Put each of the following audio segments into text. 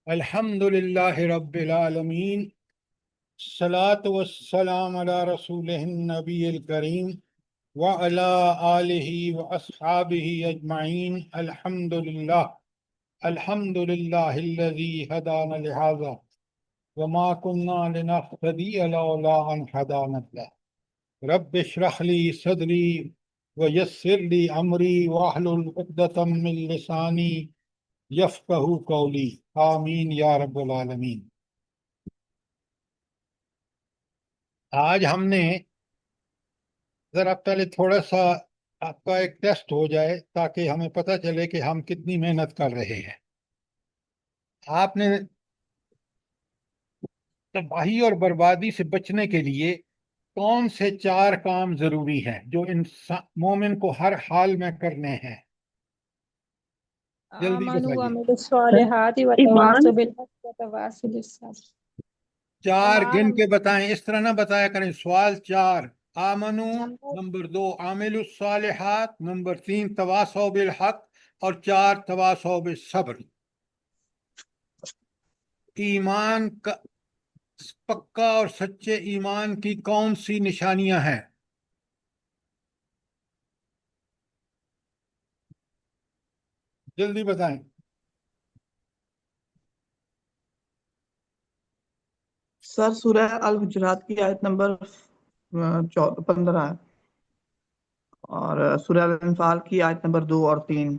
الحمد للہ رب العالمین، الصلاۃ والسلام علی رسول النبی الکریم وعلی آلہ واصحابہ اجمعین۔ الحمد للہ الذی ہدانا لہذا وما كنا لنهتدی لولا ان ہدانا اللہ۔ رب اشرح لی صدری ویسر لی امری واحلل عقدۃ من لسانی یفقہ قولی، آمین یا رب العالمین۔ آج ہم نے ذرا پہلے تھوڑا سا آپ کا ایک ٹیسٹ ہو جائے تاکہ ہمیں پتہ چلے کہ ہم کتنی محنت کر رہے ہیں۔ آپ نے تباہی اور بربادی سے بچنے کے لیے کون سے 4 کام ضروری ہیں جو انسان مومن کو ہر حال میں کرنے ہیں؟ جلدی آمنوا بتائیے۔ وعملوا الصالحات ایمان، وتواصوا بالحق وتواصوا بالصبر۔ 4 ایمان گن کے بتائیں، اس طرح نہ بتایا کریں۔ سوال 4 آمنو، نمبر 2 عامل الصالحات، نمبر 3 تواصوا بالحق، اور 4 تواصوا بالصبر۔ ایمان کا پکا اور سچے ایمان کی کون سی نشانیاں ہیں؟ جلدی بتائیں۔ سر سورہ الحجرات کی آیت نمبر 15 ہے، اور سورہ الانفال کی آیت نمبر 2 اور 3۔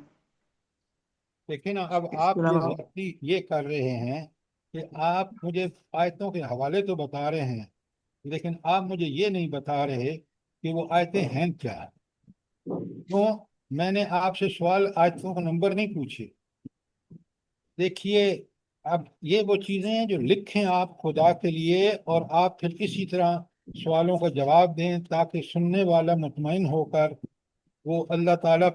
دیکھیں نا، اب اس آپ کے یہ علاوہ غلطی یہ کر رہے ہیں کہ آپ مجھے آیتوں کے حوالے تو بتا رہے ہیں، لیکن آپ مجھے یہ نہیں بتا رہے کہ وہ آیتیں ہیں کیا۔ کیوں؟ میں نے آپ سے سوال آیتوں کا نمبر نہیں پوچھے۔ دیکھیے، اب یہ وہ چیزیں ہیں جو لکھیں آپ خدا کے لیے، اور آپ پھر اسی طرح سوالوں کا جواب دیں تاکہ سننے والا مطمئن ہو کر وہ اللہ تعالیٰ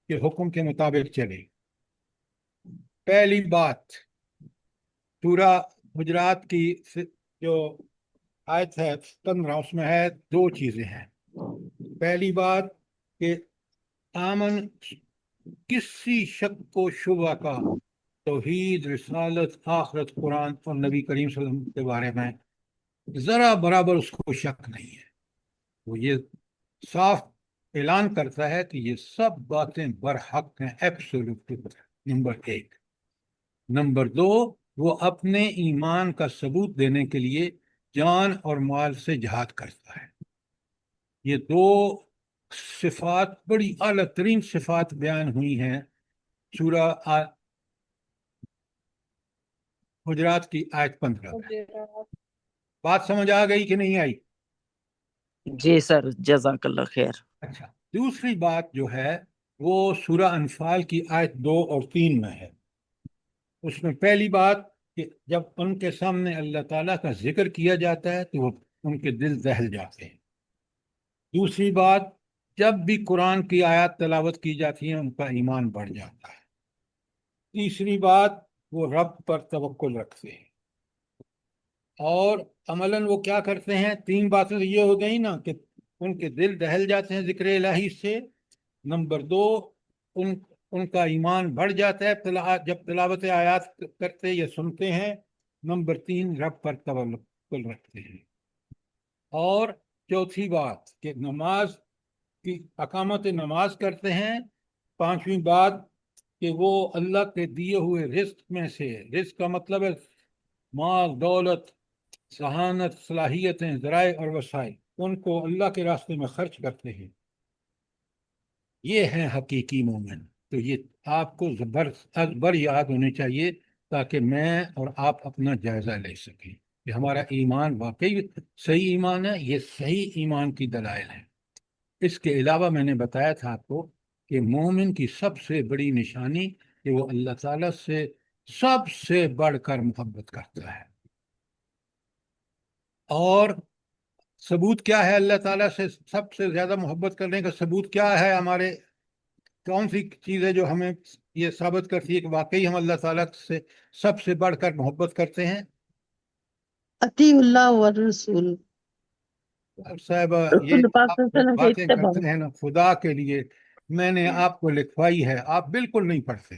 کے حکم کے مطابق چلے۔ پہلی بات، سورہ حجرات کی جو آیت ہے 15، اس میں ہے 2 چیزیں ہیں۔ پہلی بات کہ آمن کسی شک و شبہ کا توحید، رسالت، آخرت، قرآن اور نبی کریم صلی اللہ علیہ وسلم کے بارے میں ذرا برابر اس کو شک نہیں ہے۔ وہ یہ صاف اعلان کرتا ہے کہ یہ سب باتیں برحق ہیں، ایبسولوٹ۔ نمبر 1۔ نمبر 2، وہ اپنے ایمان کا ثبوت دینے کے لیے جان اور مال سے جہاد کرتا ہے۔ یہ 2 صفات بڑی اعلیٰ ترین صفات بیان ہوئی ہیں سورہ حجرات کی آیت 15 میں۔ بات سمجھ آ گئی کہ نہیں آئی؟ جی سر، جزاک اللہ خیر۔ اچھا، دوسری بات جو ہے وہ سورہ انفال کی آیت 2 اور 3 میں ہے۔ اس میں پہلی بات کہ جب ان کے سامنے اللہ تعالیٰ کا ذکر کیا جاتا ہے تو وہ ان کے دل دہل جاتے ہیں۔ دوسری بات، جب بھی قرآن کی آیات تلاوت کی جاتی ہیں ان کا ایمان بڑھ جاتا ہے۔ تیسری بات، وہ رب پر توکل رکھتے ہیں، اور عملاً وہ کیا کرتے ہیں؟ 3 باتیں تو یہ ہو گئی نا کہ ان کے دل دہل جاتے ہیں ذکر الہی سے۔ نمبر 2، ان کا ایمان بڑھ جاتا ہے جب تلاوت آیات کرتے یا سنتے ہیں۔ نمبر 3، رب پر توکل رکھتے ہیں۔ اور چوتھی بات کہ نماز کی اقامت نماز کرتے ہیں۔ 5ویں بات کہ وہ اللہ کے دیے ہوئے رزق میں سے، رزق کا مطلب ہے مال، دولت، ذہانت، صلاحیتیں، ذرائع اور وسائل، ان کو اللہ کے راستے میں خرچ کرتے ہیں۔ یہ ہیں حقیقی مومن۔ تو یہ آپ کو زبر یاد ہونی چاہیے تاکہ میں اور آپ اپنا جائزہ لے سکیں کہ ہمارا ایمان واقعی صحیح ایمان ہے۔ یہ صحیح ایمان کی دلائل ہیں۔ اس کے علاوہ میں نے بتایا تھا آپ کو کہ مومن کی سب سے بڑی نشانی کہ وہ اللہ تعالیٰ سے سب سے بڑھ کر محبت کرتا ہے۔ اور ثبوت کیا ہے اللہ تعالیٰ سے سب سے زیادہ محبت کرنے کا؟ ثبوت کیا ہے؟ ہمارے کون سی چیز ہے جو ہمیں یہ ثابت کرتی ہے کہ واقعی ہم اللہ تعالیٰ سے سب سے بڑھ کر محبت کرتے ہیں؟ اطیع اللہ والرسول، صاحب یہ رسول پاک آپ صلی اللہ علیہ وسلم کے باتیں اتباع۔ کرتے ہیں نا، خدا کے لیے میں نے آپ کو لکھوائی ہے، آپ بالکل نہیں پڑھتے۔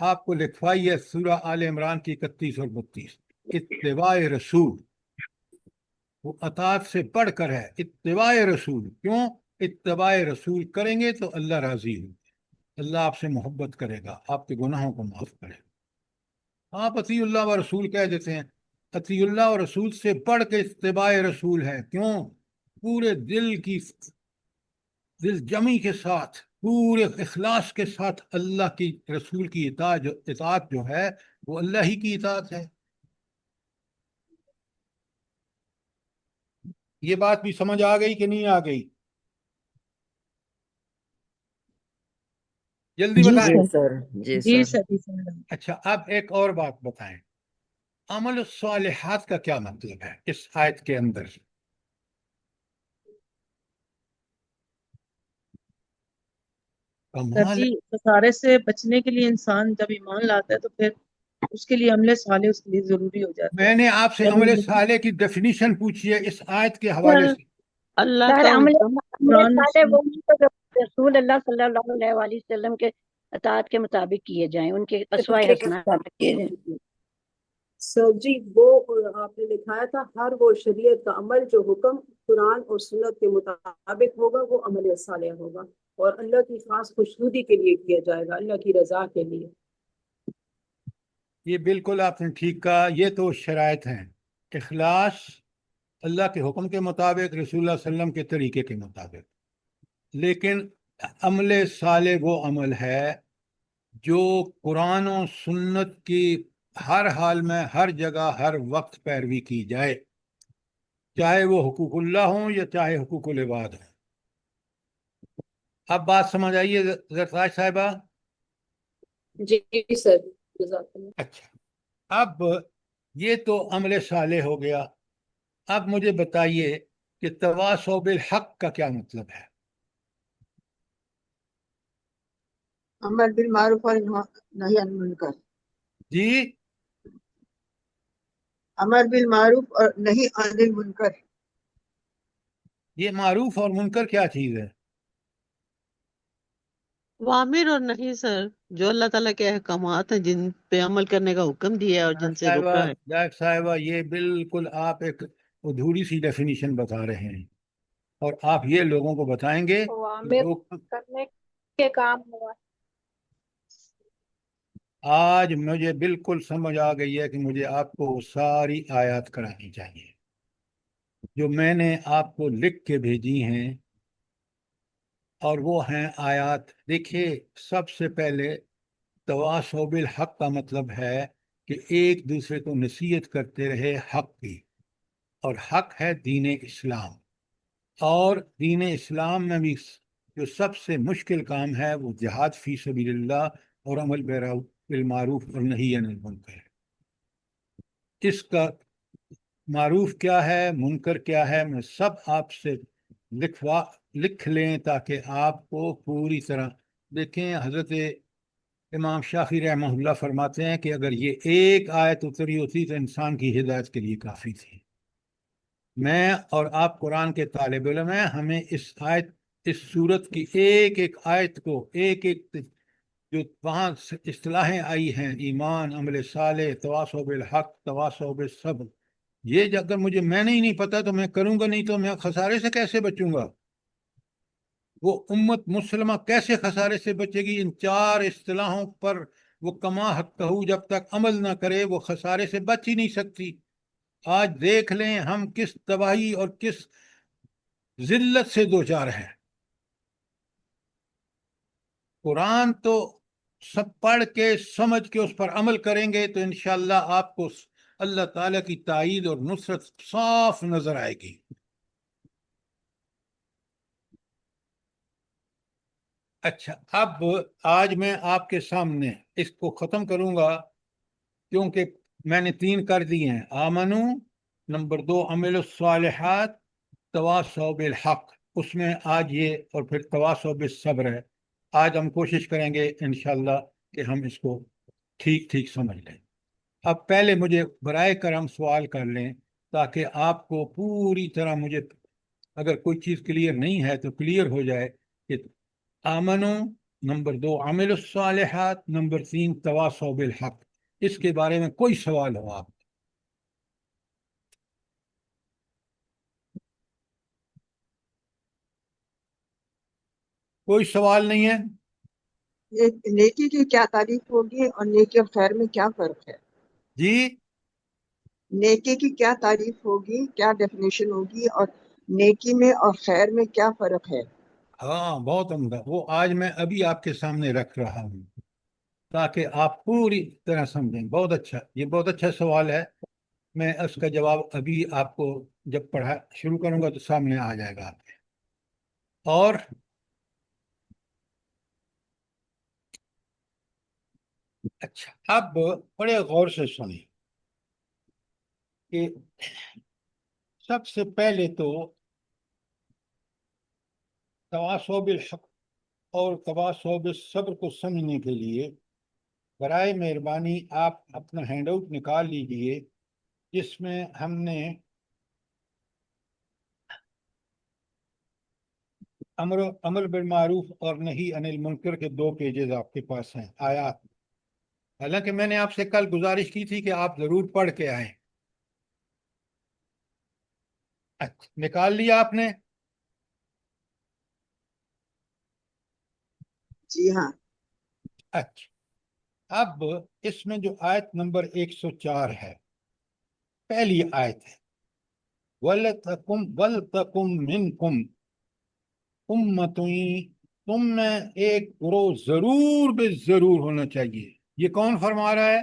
آپ کو لکھوائی ہے سورہ آل عمران کی 31 اور 32، اتباع رسول، وہ اطاعت سے بڑھ کر ہے، اتباع رسول، کیوں؟ اتباع رسول کریں گے تو اللہ راضی ہو، اللہ آپ سے محبت کرے گا، آپ کے گناہوں کو معاف کرے گا۔ آپ اطیع اللہ و رسول کہہ دیتے ہیں، اطیع اللہ و رسول سے بڑھ کے اتباع رسول ہے، کیوں؟ پورے دل جمی کے ساتھ، پورے اخلاص کے ساتھ اللہ کی رسول کی اطاعت جو ہے وہ اللہ ہی کی اطاعت ہے۔ یہ بات بھی سمجھ آ گئی کہ نہیں آ گئی؟ جلدی جی بتائیں۔ جی سر سر، جی جی سر۔ سر۔ اچھا، اب ایک اور بات بتائیں، عمل الصالحات کا کیا مطلب ہے اس آیت کے اندر؟ سر کمال جی، خسارے سے بچنے کے لیے انسان جب ایمان لاتا ہے تو پھر اس کے لیے عمل صالح اس کے لیے ضروری ہو جاتا میں ہے۔ نے آپ سے جب عمل وہ- صالح کی ڈیفینیشن پوچھی ہے اس آیت کے حوالے سر سے۔ اللہ سر کا عمل حکم قرآن و صالح سنت- وہ ہیں جو رسول اللہ صلی اللہ علیہ وآلہ وسلم کے اطاعت کے مطابق کیے جائیں، ان کے اسوہ حسنات کیے جائیں۔ سر جی، وہ آپ نے دکھایا تھا ہر وہ شریعت کا عمل جو حکم قرآن اور سنت کے مطابق ہوگا وہ عمل صالح ہوگا، اور اللہ کی خاص خوشنودی کے لیے کیا جائے گا، اللہ کی رضا کے لیے۔ یہ بالکل آپ نے ٹھیک کہا، یہ تو شرائط ہیں، اخلاص اللہ کے حکم کے مطابق، رسول اللہ صلی اللہ علیہ وسلم کے طریقے کے مطابق۔ لیکن عمل صالح وہ عمل ہے جو قرآن و سنت کی ہر حال میں، ہر جگہ، ہر وقت پیروی کی جائے، چاہے وہ حقوق اللہ ہوں یا چاہے حقوق العباد ہوں۔ اب بات سمجھ آئیے زرتاج صاحبہ؟ جی سر، جزاک اللہ۔ اچھا، اب یہ تو عمل صالح ہو گیا، اب مجھے بتائیے کہ تواصوا بالحق کا کیا مطلب ہے؟ امر بالمعروف اور نہی عن المنکر، جی، امر بالمعروف اور نہی عن المنکر۔ یہ معروف اور منکر کیا چیز ہے؟ وامر اور نہیں سر، جو اللہ تعالیٰ کے احکامات ہیں جن پہ عمل کرنے کا حکم دیا ہے اور جن سے روکا ہے۔ جائب صاحبہ، یہ بالکل آپ ایک ادھوری سی ڈیفینیشن بتا رہے ہیں، اور آپ یہ لوگوں کو بتائیں گے کہ عوامر جو کرنے کے کام ہوا۔ آج مجھے بالکل سمجھ آ گئی ہے کہ مجھے آپ کو ساری آیات کرانی چاہیے جو میں نے آپ کو لکھ کے بھیجی ہیں، اور وہ ہیں آیات۔ دیکھیے، سب سے پہلے تواصوا بالحق کا مطلب ہے کہ ایک دوسرے کو نصیحت کرتے رہے حق کی، اور حق ہے دین اسلام، اور دین اسلام میں بھی جو سب سے مشکل کام ہے وہ جہاد فی سبیل اللہ اور عمل بالمعروف اور نہی عن المنکر ہے۔ اس کا معروف کیا ہے، منکر کیا ہے، میں سب آپ سے لکھ لیں تاکہ آپ کو پوری طرح دیکھیں۔ حضرت امام شافعی رحمہ اللہ فرماتے ہیں کہ اگر یہ ایک آیت اتری ہوتی تو انسان کی ہدایت کے لیے کافی تھی۔ میں اور آپ قرآن کے طالب علم ہیں، ہمیں اس صورت کی ایک ایک آیت کو، ایک ایک جو وہاں اصطلاحیں آئی ہیں، ایمان، عمل صالح، تواصوا بالحق، تواصوا بالصبر، یہ اگر میں نے ہی نہیں پتا تو میں کروں گا نہیں تو میں خسارے سے کیسے بچوں گا؟ وہ امت مسلمہ کیسے خسارے سے بچے گی؟ ان چار اصطلاحوں پر وہ کما حقہ جب تک عمل نہ کرے وہ خسارے سے بچ ہی نہیں سکتی۔ آج دیکھ لیں ہم کس تباہی اور کس ذلت سے دوچار ہیں۔ قرآن تو سب پڑھ کے سمجھ کے اس پر عمل کریں گے تو انشاءاللہ آپ کو اللہ تعالیٰ کی تائید اور نصرت صاف نظر آئے گی۔ اچھا، اب آج میں آپ کے سامنے اس کو ختم کروں گا کیونکہ میں نے 3 کر دیے ہیں، آمنو، نمبر 2 عمل الصالحات، تواصوا بالحق، اس میں آج یہ، اور پھر تواصوا بالصبر ہے۔ آج ہم کوشش کریں گے انشاءاللہ کہ ہم اس کو ٹھیک ٹھیک سمجھ لیں۔ اب پہلے مجھے برائے کرم سوال کر لیں تاکہ آپ کو پوری طرح، مجھے اگر کوئی چیز کلیئر نہیں ہے تو کلیئر ہو جائے کہ آمنو نمبر 2 عمل الصالحات، نمبر 3 تواصوا بالحق. اس کے بارے میں کوئی سوال ہو آپ؟ کوئی سوال نہیں ہے؟ یہ نیکی کی کیا تعریف ہوگی اور نیکی اور خیر میں کیا فرق ہے؟ جی نیکی کی کیا تعریف ہوگی، کیا ڈیفینیشن ہوگی، اور نیکی میں اور خیر میں کیا فرق ہے؟ ہاں، بہت عمدہ. وہ آج میں ابھی آپ کے سامنے رکھ رہا ہوں تاکہ آپ پوری طرح سمجھیں. بہت اچھا، یہ بہت اچھا سوال ہے. میں اس کا جواب ابھی آپ کو جب پڑھا شروع کروں گا تو سامنے آ جائے گا آپ کے. اور اچھا، اب بڑے غور سے سنیں کہ سب سے پہلے تو تواصوا بالحق اور تواصوا بالصبر کو سمجھنے کے لیے برائے مہربانی آپ اپنا ہینڈ آؤٹ نکال لیجئے، جس میں ہم نے امر بالمعروف اور نہی عن المنکر کے 2 پیجز آپ کے پاس ہیں، آیات. حالانکہ میں نے آپ سے کل گزارش کی تھی کہ آپ ضرور پڑھ کے آئیں. اچھا، نکال لیا آپ نے؟ جی ہاں. اچھا، اب اس میں جو آیت نمبر 104 ہے، پہلی آیت ہے وَلْتَكُمْ مِنْكُمْ أُمَّةٌ، تم میں ایک گروہ ضرور بے ضرور ہونا چاہیے. یہ کون فرما رہا ہے؟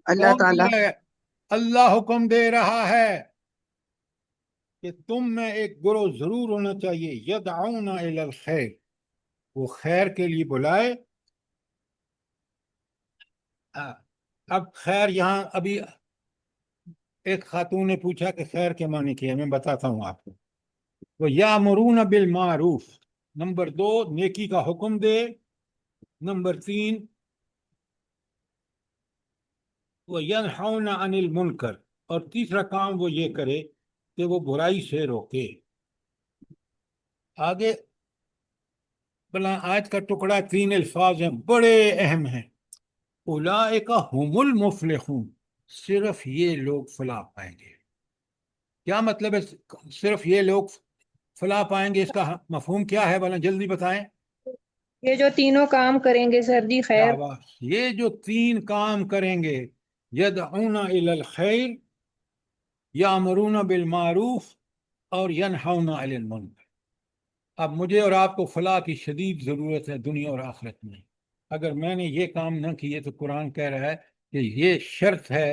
اللہ کون تعالیٰ. کہہ رہا ہے؟ اللہ حکم دے رہا ہے کہ تم میں ایک گروہ ضرور ہونا چاہیے. یدعون الی الخیر، وہ خیر کے لیے بلائے. اب خیر یہاں ابھی ایک خاتون نے پوچھا کہ خیر کے معنی کیا ہے، میں بتاتا ہوں آپ کو. وہ یامرون بالمعروف، نمبر 2 نیکی کا حکم دے، نمبر 3 وہ ینہون عن المنکر، اور تیسرا کام وہ یہ کرے کہ وہ برائی سے روکے. آگے بلا آیت کا ٹکڑا 3 الفاظ ہیں، بڑے اہم ہیں. اولئک هم المفلحون، صرف یہ لوگ فلاح پائیں گے. کیا مطلب ہے صرف یہ لوگ فلاح پائیں گے؟ اس کا مفہوم کیا ہے؟ بلا جلدی بتائیں. یہ جو تینوں کام کریں گے سر جی، خیر یہ جو 3 کام کریں گے، یدعون الی الخیر، یامرون بالمعروف، اور ینہون عن المنکر. اب مجھے اور آپ کو فلاح کی شدید ضرورت ہے دنیا اور آخرت میں. اگر میں نے یہ کام نہ کیے تو قرآن کہہ رہا ہے کہ یہ شرط ہے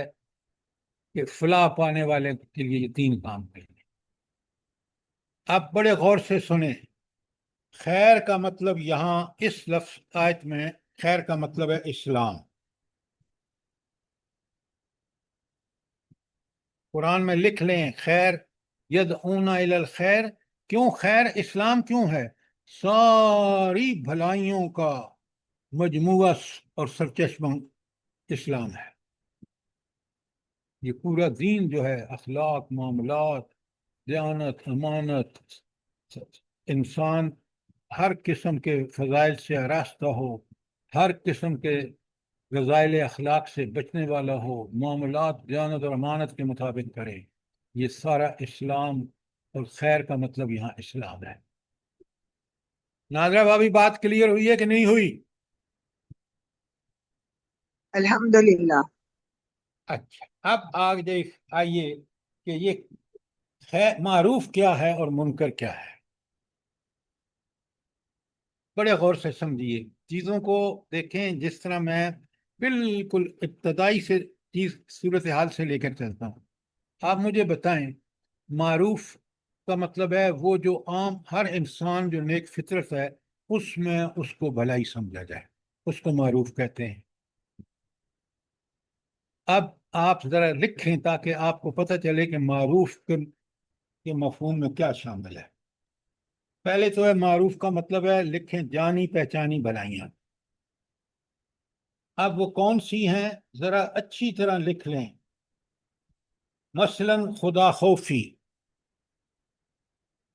کہ فلاح پانے والے کے لیے یہ 3 کام کریں. اب بڑے غور سے سنیں. خیر کا مطلب یہاں اس لفظ آیت میں خیر کا مطلب ہے اسلام. قرآن میں لکھ لیں خیر، یدعون الی الخیر. کیوں خیر؟ اسلام کیوں ہے؟ ساری بھلائیوں کا مجموعہ اور سرچشمہ اسلام ہے. یہ پورا دین جو ہے، اخلاق، معاملات، دیانت، امانت، انسان ہر قسم کے فضائل سے آراستہ ہو، ہر قسم کے غزائل اخلاق سے بچنے والا ہو، معاملات دیانت اور امانت کے مطابق کرے. یہ سارا اسلام، اور خیر کا مطلب یہاں اسلام ہے. ناظرہ بھابھی بات کلیئر ہوئی ہے کہ نہیں ہوئی؟ الحمدللہ. اچھا، اب آئیے کہ یہ خیر معروف کیا ہے اور منکر کیا ہے. بڑے غور سے سمجھیے، چیزوں کو دیکھیں جس طرح میں بالکل ابتدائی سے چیز صورتحال سے لے کر چلتا ہوں. آپ مجھے بتائیں، معروف کا مطلب ہے وہ جو عام ہر انسان جو نیک فطرت ہے اس میں اس کو بھلائی سمجھا جائے، اس کو معروف کہتے ہیں. اب آپ ذرا لکھیں تاکہ آپ کو پتہ چلے کہ معروف کے مفہوم میں کیا شامل ہے. پہلے تو ہے معروف کا مطلب ہے، لکھیں جانی پہچانی بھلائیاں. اب وہ کون سی ہیں ذرا اچھی طرح لکھ لیں. مثلا خدا خوفی،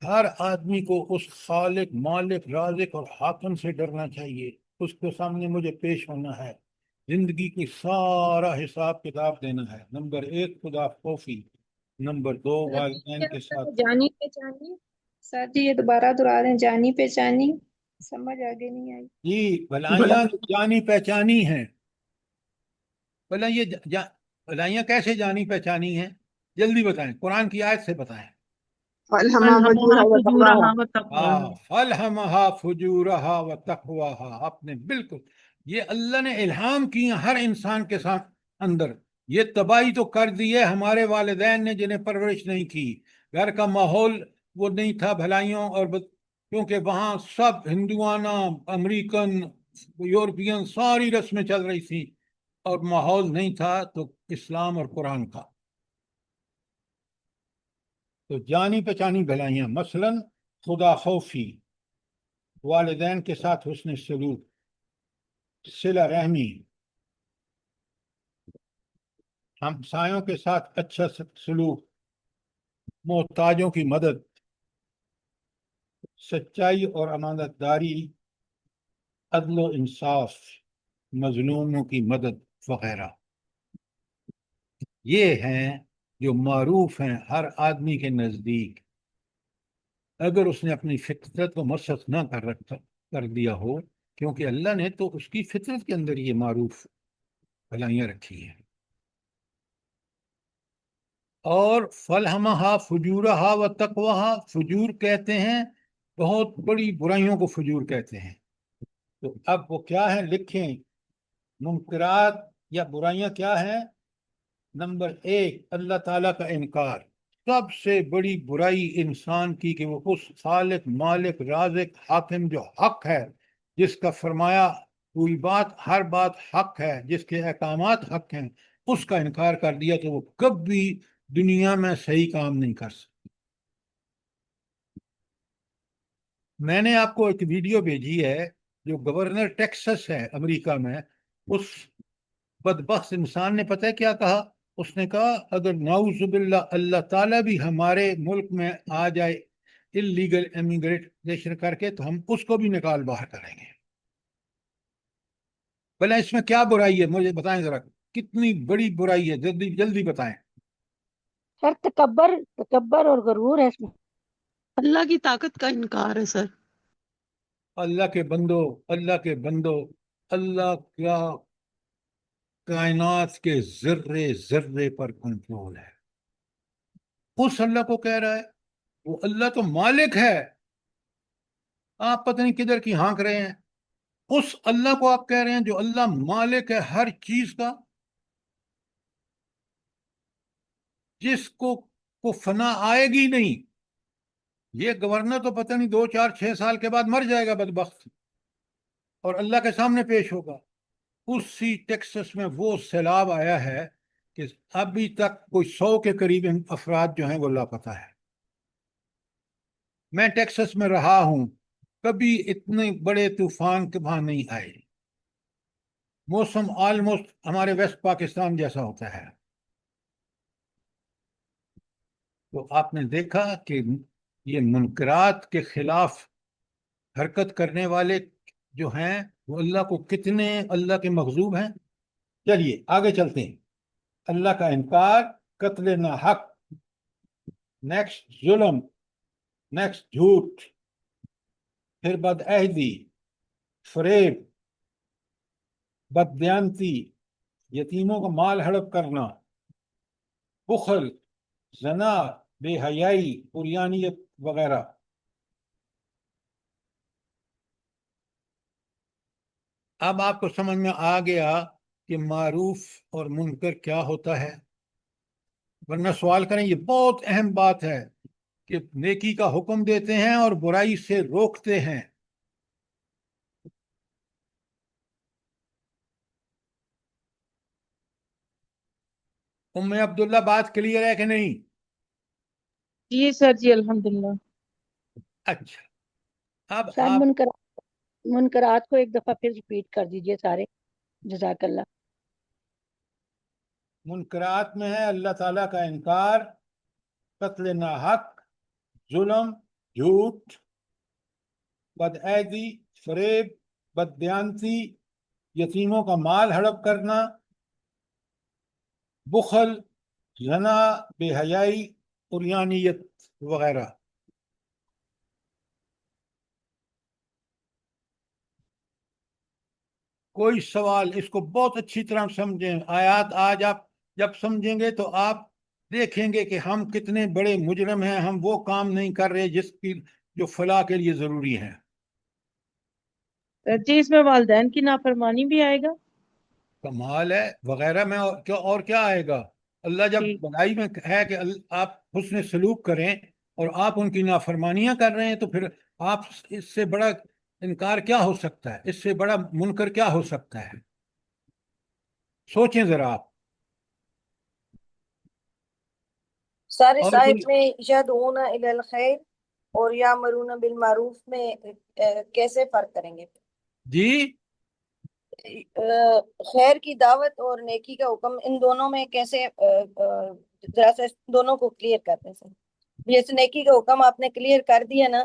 ہر آدمی کو اس خالق مالک رازق اور حاکم سے ڈرنا چاہیے، اس کے سامنے مجھے پیش ہونا ہے، زندگی کی سارا حساب کتاب دینا ہے۔ نمبر 1 خدا خوفی، نمبر 2 والدین کے ساتھ۔ جانی پہچانی سر جی، یہ دوبارہ دہرا دیں، جانی پہچانی، سمجھ آگے نہیں آئی۔ جی بھلائیاں جانی پہچانی ہیں۔ بھلا یہ بھلائیاں کیسے جانی پہچانی ہیں؟ جلدی بتائیں، قرآن کی آیت سے بتائیں۔ فَأَلْهَمَهَا فُجُورَهَا فجورہا وَتَقْوَاهَا۔ وتقواہا۔ فَأَلْهَمَهَا فُجُورَهَا وَتَقْوَاهَا، آپ نے بالکل، یہ اللہ نے الہام کی ہر انسان کے ساتھ اندر۔ یہ تباہی تو کر دی ہے ہمارے والدین نے جنہیں پرورش نہیں کی، گھر کا ماحول وہ نہیں تھا بھلائیوں کیونکہ وہاں سب ہندوانہ، امریکن، یورپین ساری رسمیں چل رہی تھیں اور ماحول نہیں تھا تو اسلام اور قرآن کا۔ تو جانی پہچانی بھلائیاں مثلا خدا خوفی، والدین کے ساتھ حسن سلوک، صلہ رحمی، ہمسایوں کے ساتھ اچھا سلوک، محتاجوں کی مدد، سچائی اور امانت داری، عدل و انصاف، مظلوموں کی مدد وغیرہ، یہ ہیں جو معروف ہیں ہر آدمی کے نزدیک۔ اگر اس نے اپنی فطرت کو مسخ نہ کر دیا ہو، کیونکہ اللہ نے تو اس کی فطرت کے اندر یہ معروف بھلائیاں رکھی ہیں۔ اور فَلْهَمَهَا فُجُورَهَا وَتَقْوَاهَا، فجور کہتے ہیں بہت بڑی برائیوں کو فجور کہتے ہیں۔ تو اب وہ کیا ہیں لکھیں، منکرات یا برائیاں کیا ہیں؟ نمبر 1 اللہ تعالیٰ کا انکار، سب سے بڑی برائی انسان کی کہ وہ اس خالق مالک رازق حاکم جو حق ہے، جس کا فرمایا کوئی بات ہر بات حق ہے، جس کے احکامات حق ہیں، اس کا انکار کر دیا تو وہ کبھی دنیا میں صحیح کام نہیں کر سکتا۔ میں نے آپ کو ایک ویڈیو بھیجی ہے جو گورنر ٹیکسس ہے امریکہ میں، اس بدبخت انسان نے پتہ ہے کیا کہا؟ اس نے کہا اگر نعوذ باللہ اللہ تعالیٰ بھی ہمارے ملک میں آ جائے اللیگل امیگریشن کر کے تو ہم اس کو بھی نکال باہر کریں گے۔ بھلا اس میں کیا برائی ہے؟ مجھے بتائیں ذرا، کتنی بڑی برائی ہے، جلدی جلدی بتائیں۔ سر تکبر اور غرور ہے اس میں۔ اللہ کی طاقت کا انکار ہے سر۔ اللہ کے بندو، اللہ کے بندو، اللہ کیا کائنات کے ذرے ذرے پر کنٹرول ہے۔ اس اللہ کو کہہ رہا ہے، وہ اللہ تو مالک ہے، آپ پتہ نہیں کدھر کی ہانک رہے ہیں۔ اس اللہ کو آپ کہہ رہے ہیں جو اللہ مالک ہے ہر چیز کا، جس کو فنا آئے گی نہیں۔ یہ گورنر تو پتہ نہیں 2 4 6 سال کے بعد مر جائے گا بدبخت، اور اللہ کے سامنے پیش ہوگا۔ اسی ٹیکسس میں وہ سیلاب آیا ہے کہ ابھی تک کوئی 100 کے قریب افراد جو ہیں وہ لاپتہ ہے۔ میں ٹیکسس میں رہا ہوں، کبھی اتنے بڑے طوفان کے وہاں نہیں آئے، موسم آلموسٹ ہمارے ویسٹ پاکستان جیسا ہوتا ہے۔ تو آپ نے دیکھا کہ یہ منکرات کے خلاف حرکت کرنے والے جو ہیں وہ اللہ کو کتنے اللہ کے مغضوب ہیں۔ چلیے آگے چلتے ہیں۔ اللہ کا انکار، قتل ناحق، نیکسٹ ظلم، نیکسٹ جھوٹ، پھر بدعہدی، فریب، بددیانتی، یتیموں کا مال ہڑپ کرنا، بخل، زنا، بے حیائی، عریانیت وغیرہ۔ اب آپ کو سمجھ میں آ گیا کہ معروف اور منکر کیا ہوتا ہے؟ ورنہ سوال کریں، یہ بہت اہم بات ہے کہ نیکی کا حکم دیتے ہیں اور برائی سے روکتے ہیں۔ ام عبداللہ بات کلیئر ہے کہ نہیں؟ جی سر جی الحمدللہ۔ اچھا، اب سر آپ منکرات کو ایک دفعہ پھر ریپیٹ کر دیجئے سارے، جزاک اللہ۔ منکرات میں ہے اللہ تعالیٰ کا انکار، قتل ناحق، ظلم، झूठ, बदअहदी, फरेब, बददयानती, यतीमों का माल हड़प करना, बुखल, जना, बेहयाई, उरियानियत वगैरह। कोई सवाल, इसको बहुत अच्छी तरह समझें। आयात आज आप जब समझेंगे तो आप देखेंगे कि हम कितने बड़े मुजरिम हैं, हम वो काम नहीं कर रहे जिसकी जो फलाह के लिए जरूरी है। सर जी इसमें वालिदैन की नाफरमानी भी आएगा? कमाल है वगैरह में, और क्या आएगा। अल्लाह जब ठीक। भलाई में है कि आप हुस्न सलूक करें और आप उनकी नाफरमानियां कर रहे हैं, तो फिर आप इससे बड़ा इनकार क्या हो सकता है, इससे बड़ा मुनकर क्या हो सकता है। सोचें जरा आप। सर इस और आयत कोई में यदऊना इलल खैर और यामरूना बिल मारूफ में कैसे फर्क करेंगे? जी, खैर की दावत और नेकी का हुक्म, इन दोनों में कैसे जरा सा दोनों को क्लियर करते हैं सर। जैसे नेकी का हुक्म आपने क्लियर कर दिया ना,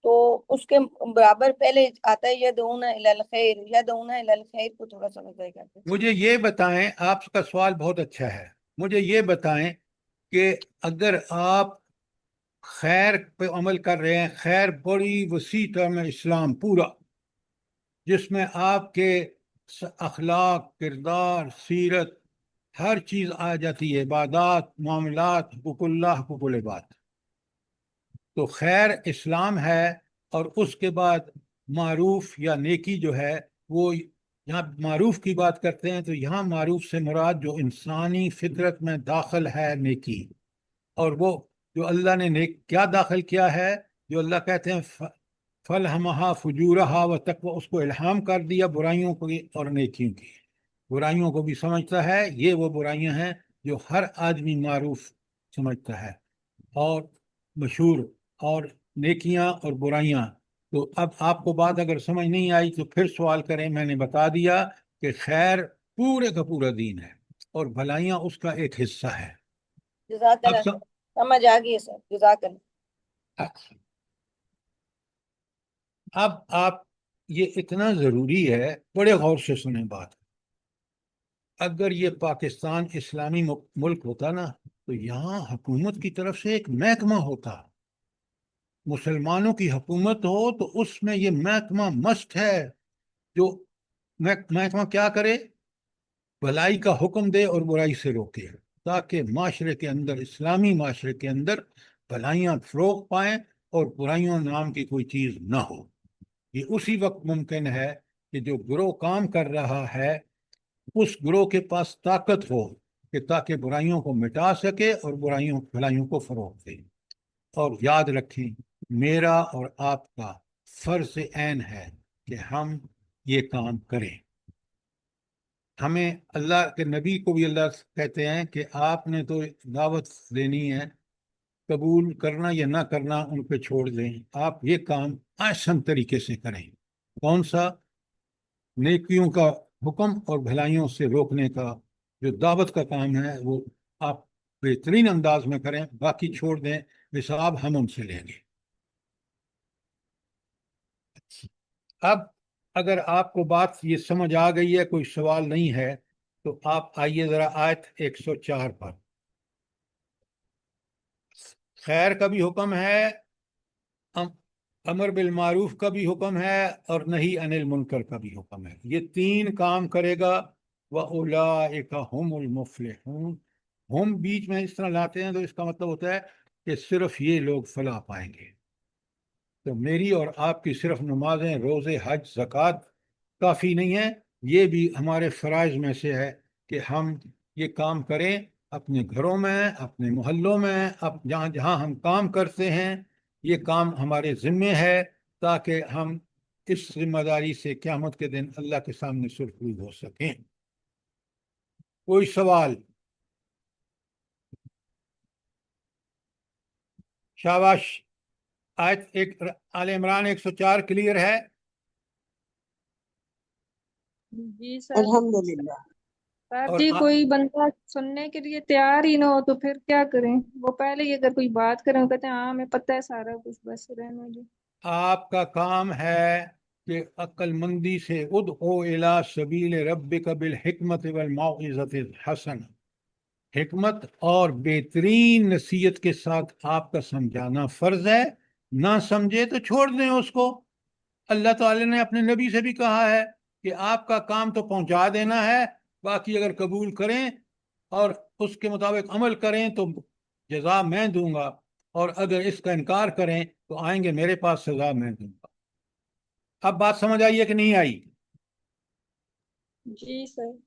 तो उसके बराबर पहले आता है यदऊना इलल खैर। यदऊना इलल खैर को थोड़ा समझ आएगा? मुझे ये बताएं, आपका सवाल बहुत अच्छा है। मुझे ये बताएं कि अगर आप खैर पे अमल कर रहे हैं, खैर बड़ी वसी टर्म है, इस्लाम पूरा, जिसमें आपके अखलाक, किरदार, सीरत, हर चीज़ आ जाती है, इबादत, मामलात, हुकूकुल्लाह, हुकूकुल इबाद। तो खैर इस्लाम है, और उसके बाद मारूफ या नेकी जो है वो, यहाँ मारूफ की बात करते हैं तो यहाँ मारूफ से मुराद जो इंसानी फितरत में दाखिल है नेकी, और वो जो अल्लाह ने नेक क्या दाखिल किया है, जो अल्लाह कहते हैं फलहमहा फुजूरहा व तकवा, उसको इल्हाम कर दिया बुराइयों को और नेकियों की। बुराइयों को भी समझता है, ये वो बुराइयां हैं जो हर आदमी मारूफ समझता है, और मशहूर, और नेकियां और बुराइयां। तो अब आपको बात अगर समझ नहीं आई तो फिर सवाल करें। मैंने बता दिया कि खैर पूरे का पूरा दीन है और भलाइयां उसका एक हिस्सा है। अब जज़ाकल्लाह सर, समझ आ गई है सर, जज़ाकल्लाह। अब आप, ये इतना ज़रूरी है, बड़े गौर से सुने बात। अगर ये पाकिस्तान इस्लामी मुल्क होता ना, तो यहाँ हुकूमत की तरफ से एक महकमा होता। मुसलमानों की हुकूमत हो तो उसमें ये महकमा मस्त है, जो महकमा क्या करे, भलाई का हुक्म दे और बुराई से रोके, ताकि माशरे के अंदर, इस्लामी माशरे के अंदर भलाइयाँ फ़रोग पाएँ और बुराइयों नाम की कोई चीज़ ना हो। ये उसी वक्त मुमकिन है कि जो गिरोह काम कर रहा है उस गिरोह के पास ताकत हो कि ताकि बुराइयों को मिटा सके और भलाइयों को फरोग दे। और याद रखें, मेरा और आपका फर्ज ऐन है कि हम ये काम करें। हमें, अल्लाह के नबी को भी अल्लाह कहते हैं कि आपने तो दावत देनी है, कबूल करना या ना करना उन पे छोड़ दें, आप ये काम आसान तरीके से करें। कौन सा? नेकियों का हुक्म और भलाइयों से रोकने का जो दावत का काम है वो आप बेहतरीन अंदाज में करें, बाकी छोड़ दें, हिसाब हम उनसे लेंगे। अब अगर आपको बात ये समझ आ गई है, कोई सवाल नहीं है, तो आप आइए जरा आयत 104 पर। खैर का भी हुक्म है, अमर बिल मारूफ का भी हुक्म है, और नहीं अनिल मुनकर का भी हुक्म है। ये तीन काम करेगा। व उलाइका हुमुल मुफलिहून, हम बीच में इस तरह लाते हैं तो इसका मतलब होता है कि सिर्फ ये लोग फलाह पाएंगे। तो मेरी और आपकी सिर्फ नमाजें, रोज़े, हज, ज़कात काफ़ी नहीं है, ये भी हमारे फ़राइज़ में से है कि हम ये काम करें अपने घरों में, अपने मोहल्लों में, अब जहाँ जहाँ हम काम करते हैं, ये काम हमारे ज़िम्मे है, ताकि हम इस जिम्मेदारी से क़यामत के दिन अल्लाह के सामने सुरखरूब हो सकें। कोई सवाल? शाबाश। आयत एक आले इमरान 104 क्लियर है? जी सर। अल्हम्दुलिल्लाह। सर और जी कोई बंदा सुनने के लिए तैयार ही ना हो तो फिर क्या करें? वो पहले ही अगर कोई बात करें वो कहते हैं हाँ हमें पता है सारा कुछ, बस रहने दो। आपका काम है कि अक्लमंदी से उदउ इला सबील रब्बिक बिल हिकमत वल मौइज़तिल हसन, हिकमत और बेहतरीन नसीहत के साथ आपका समझाना फर्ज है। ना समझे तो छोड़ दें उसको। अल्लाह ताला ने अपने नबी से भी कहा है कि आपका काम तो पहुंचा देना है, बाकी अगर कबूल करें और उसके मुताबिक अमल करें तो जजा मैं दूंगा, और अगर इसका इनकार करें तो आएंगे मेरे पास, सजा मैं दूंगा। अब बात समझ आई है कि नहीं आई? जी सर।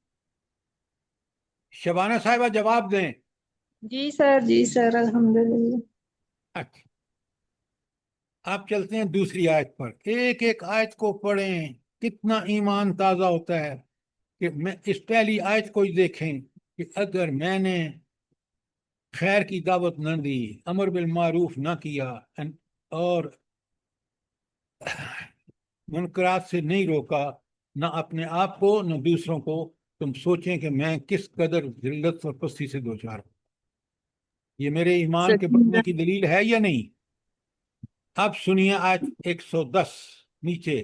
शबाना साहिबा जवाब दें। जी सर अल्हम्दुलिल्लाह। अच्छा, आप चलते हैं दूसरी आयत पर। एक एक आयत को पढ़ें, कितना ईमान ताज़ा होता है कि मैं इस पहली आयत को ही देखें कि अगर मैंने खैर की दावत न दी, अमर बिल मारूफ न किया और मुनकरात से नहीं रोका, न अपने आप को न दूसरों को, तुम सोचें कि मैं किस कदर जिल्लत और पस्ती से दो चार हूं। ये मेरे ईमान के बढ़ने की दलील है या नहीं? अब सुनिए आयत 110 नीचे।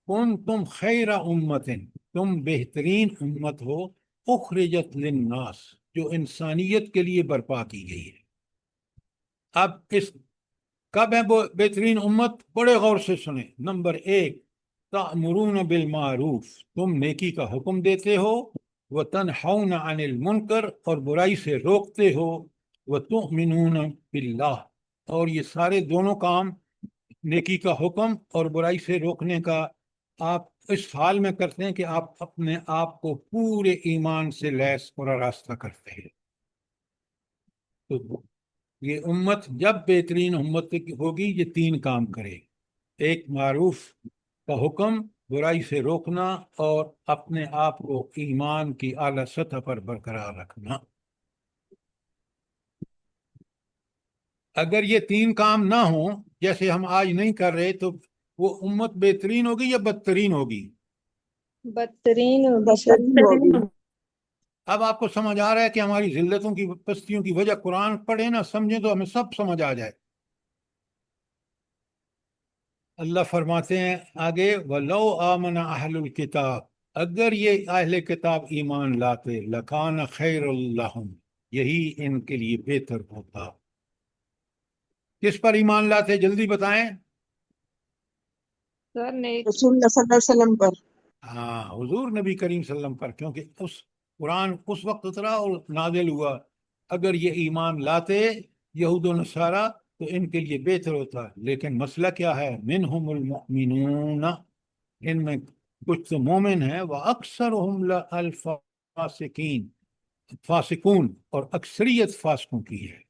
कुन तुम खैरा उम्मतिन, तुम बेहतरीन उम्मत हो, उखरिजत लिन्नास, जो इंसानियत के लिए बर्पा की गई है। अब इस कब है वो बेहतरीन उम्मत? बड़े गौर से सुने। नंबर 1, तामुरून बिल मारूफ, तुम नेकी का हुक्म देते हो, व तनहौन अनिल मुनकर, और बुराई से रोकते हो, व तुमिनून बिल्लाह, और ये सारे दोनों काम, नेकी का हुक्म और बुराई से रोकने का, आप इस हाल में करते हैं कि आप अपने आप को पूरे ईमान से लैस और आरास्ता करते हैं। तो ये उम्मत जब बेहतरीन उम्मत होगी, ये 3 काम करे। एक, मारूफ का हुक्म, बुराई से रोकना, और अपने आप को ईमान की आला सतह पर बरकरार रखना। अगर ये 3 काम ना हो, जैसे हम आज नहीं कर रहे, तो वो उम्मत बेहतरीन होगी या बदतरीन होगी? बदतरीन होगी बदतरीन होगी। अब आपको समझ आ रहा है कि हमारी जिल्लतों की पस्तियों की वजह, कुरान पढ़े ना, समझे तो हमें सब समझ आ जाए। अल्लाह फरमाते हैं आगे, वलो आमन अहलुल किताब, अगर ये अहले किताब ईमान लाते, लकान खैरुल लहुम, यही इनके लिए बेहतर होता। किस पर ईमान लाते, जल्दी बताएं। सर ने रसूल सल्लल्लाहु अलैहि वसल्लम पर। हाँ, हुजूर नबी करीम सल्लल्लाहु अलैहि वसल्लम पर, क्योंकि उस कुरान उस वक्त उतरा और नाजिल हुआ। अगर ये ईमान लाते यहूद और नसारा तो इनके लिए बेहतर होता। लेकिन मसला क्या है? मिनहुमुल मुमिनून, इनमें कुछ तो मोमिन है, वह अक्सर अल फासिकीन, फासिकून, और अक्सरियत फासिकों की है।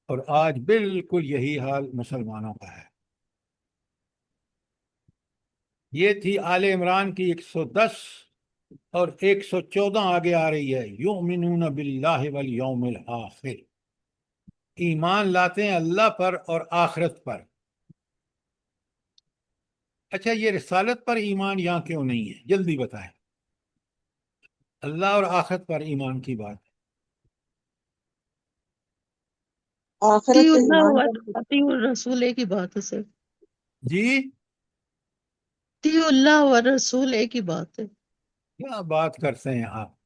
और आज बिल्कुल यही हाल मुसलमानों का है। ये थी आले इमरान की 110, और 114 आगे आ रही है, युमिनून बिल्लाहि वल यौमिल आखिर, ईमान लाते हैं अल्लाह पर और आखिरत पर। अच्छा, ये रिसालत पर ईमान यहाँ क्यों नहीं है, जल्दी बताएं। अल्लाह और आखिरत पर ईमान की बात है। आखिरत पे अतीउल्लाह ईमान व का अतीउर रसूल एक ही बात है सर। जी, अतीउल्लाह व रसूल एक ही बात है। क्या बात करते हैं आप?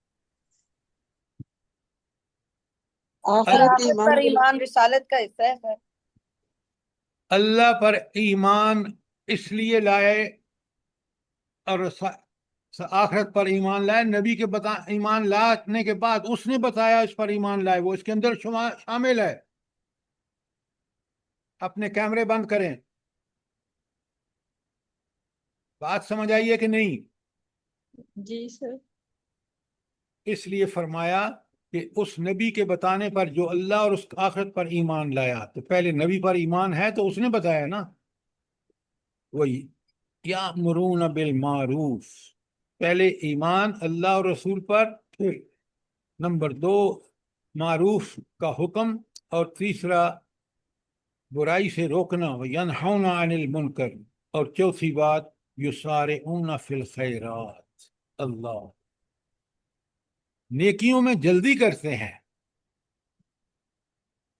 आखिरत आखिरत ईमान पर का ईमान रिसालत का हिस्सा है सर। अल्लाह पर ईमान इसलिए लाए और आखिरत पर ईमान लाए, नबी के बता ईमान लाने के बाद उसने बताया इस पर ईमान लाए, वो इसके अंदर शामिल है। अपने कैमरे बंद करें। बात समझ आई है कि नहीं? जी सर। इसलिए फरमाया कि उस नबी के बताने पर जो अल्लाह और उस आखिरत पर ईमान लाया, तो पहले नबी पर ईमान है तो उसने बताया ना। वही यामुरून बिल मारूफ, पहले ईमान अल्लाह और रसूल पर, फिर नंबर 2 मारूफ का हुक्म, और तीसरा बुराई से रोकना, यनहौना अनिल मुनकर, और चौथी बात युसारिऊना फिल खैरात। अल्लाह, नेकियों में जल्दी करते हैं।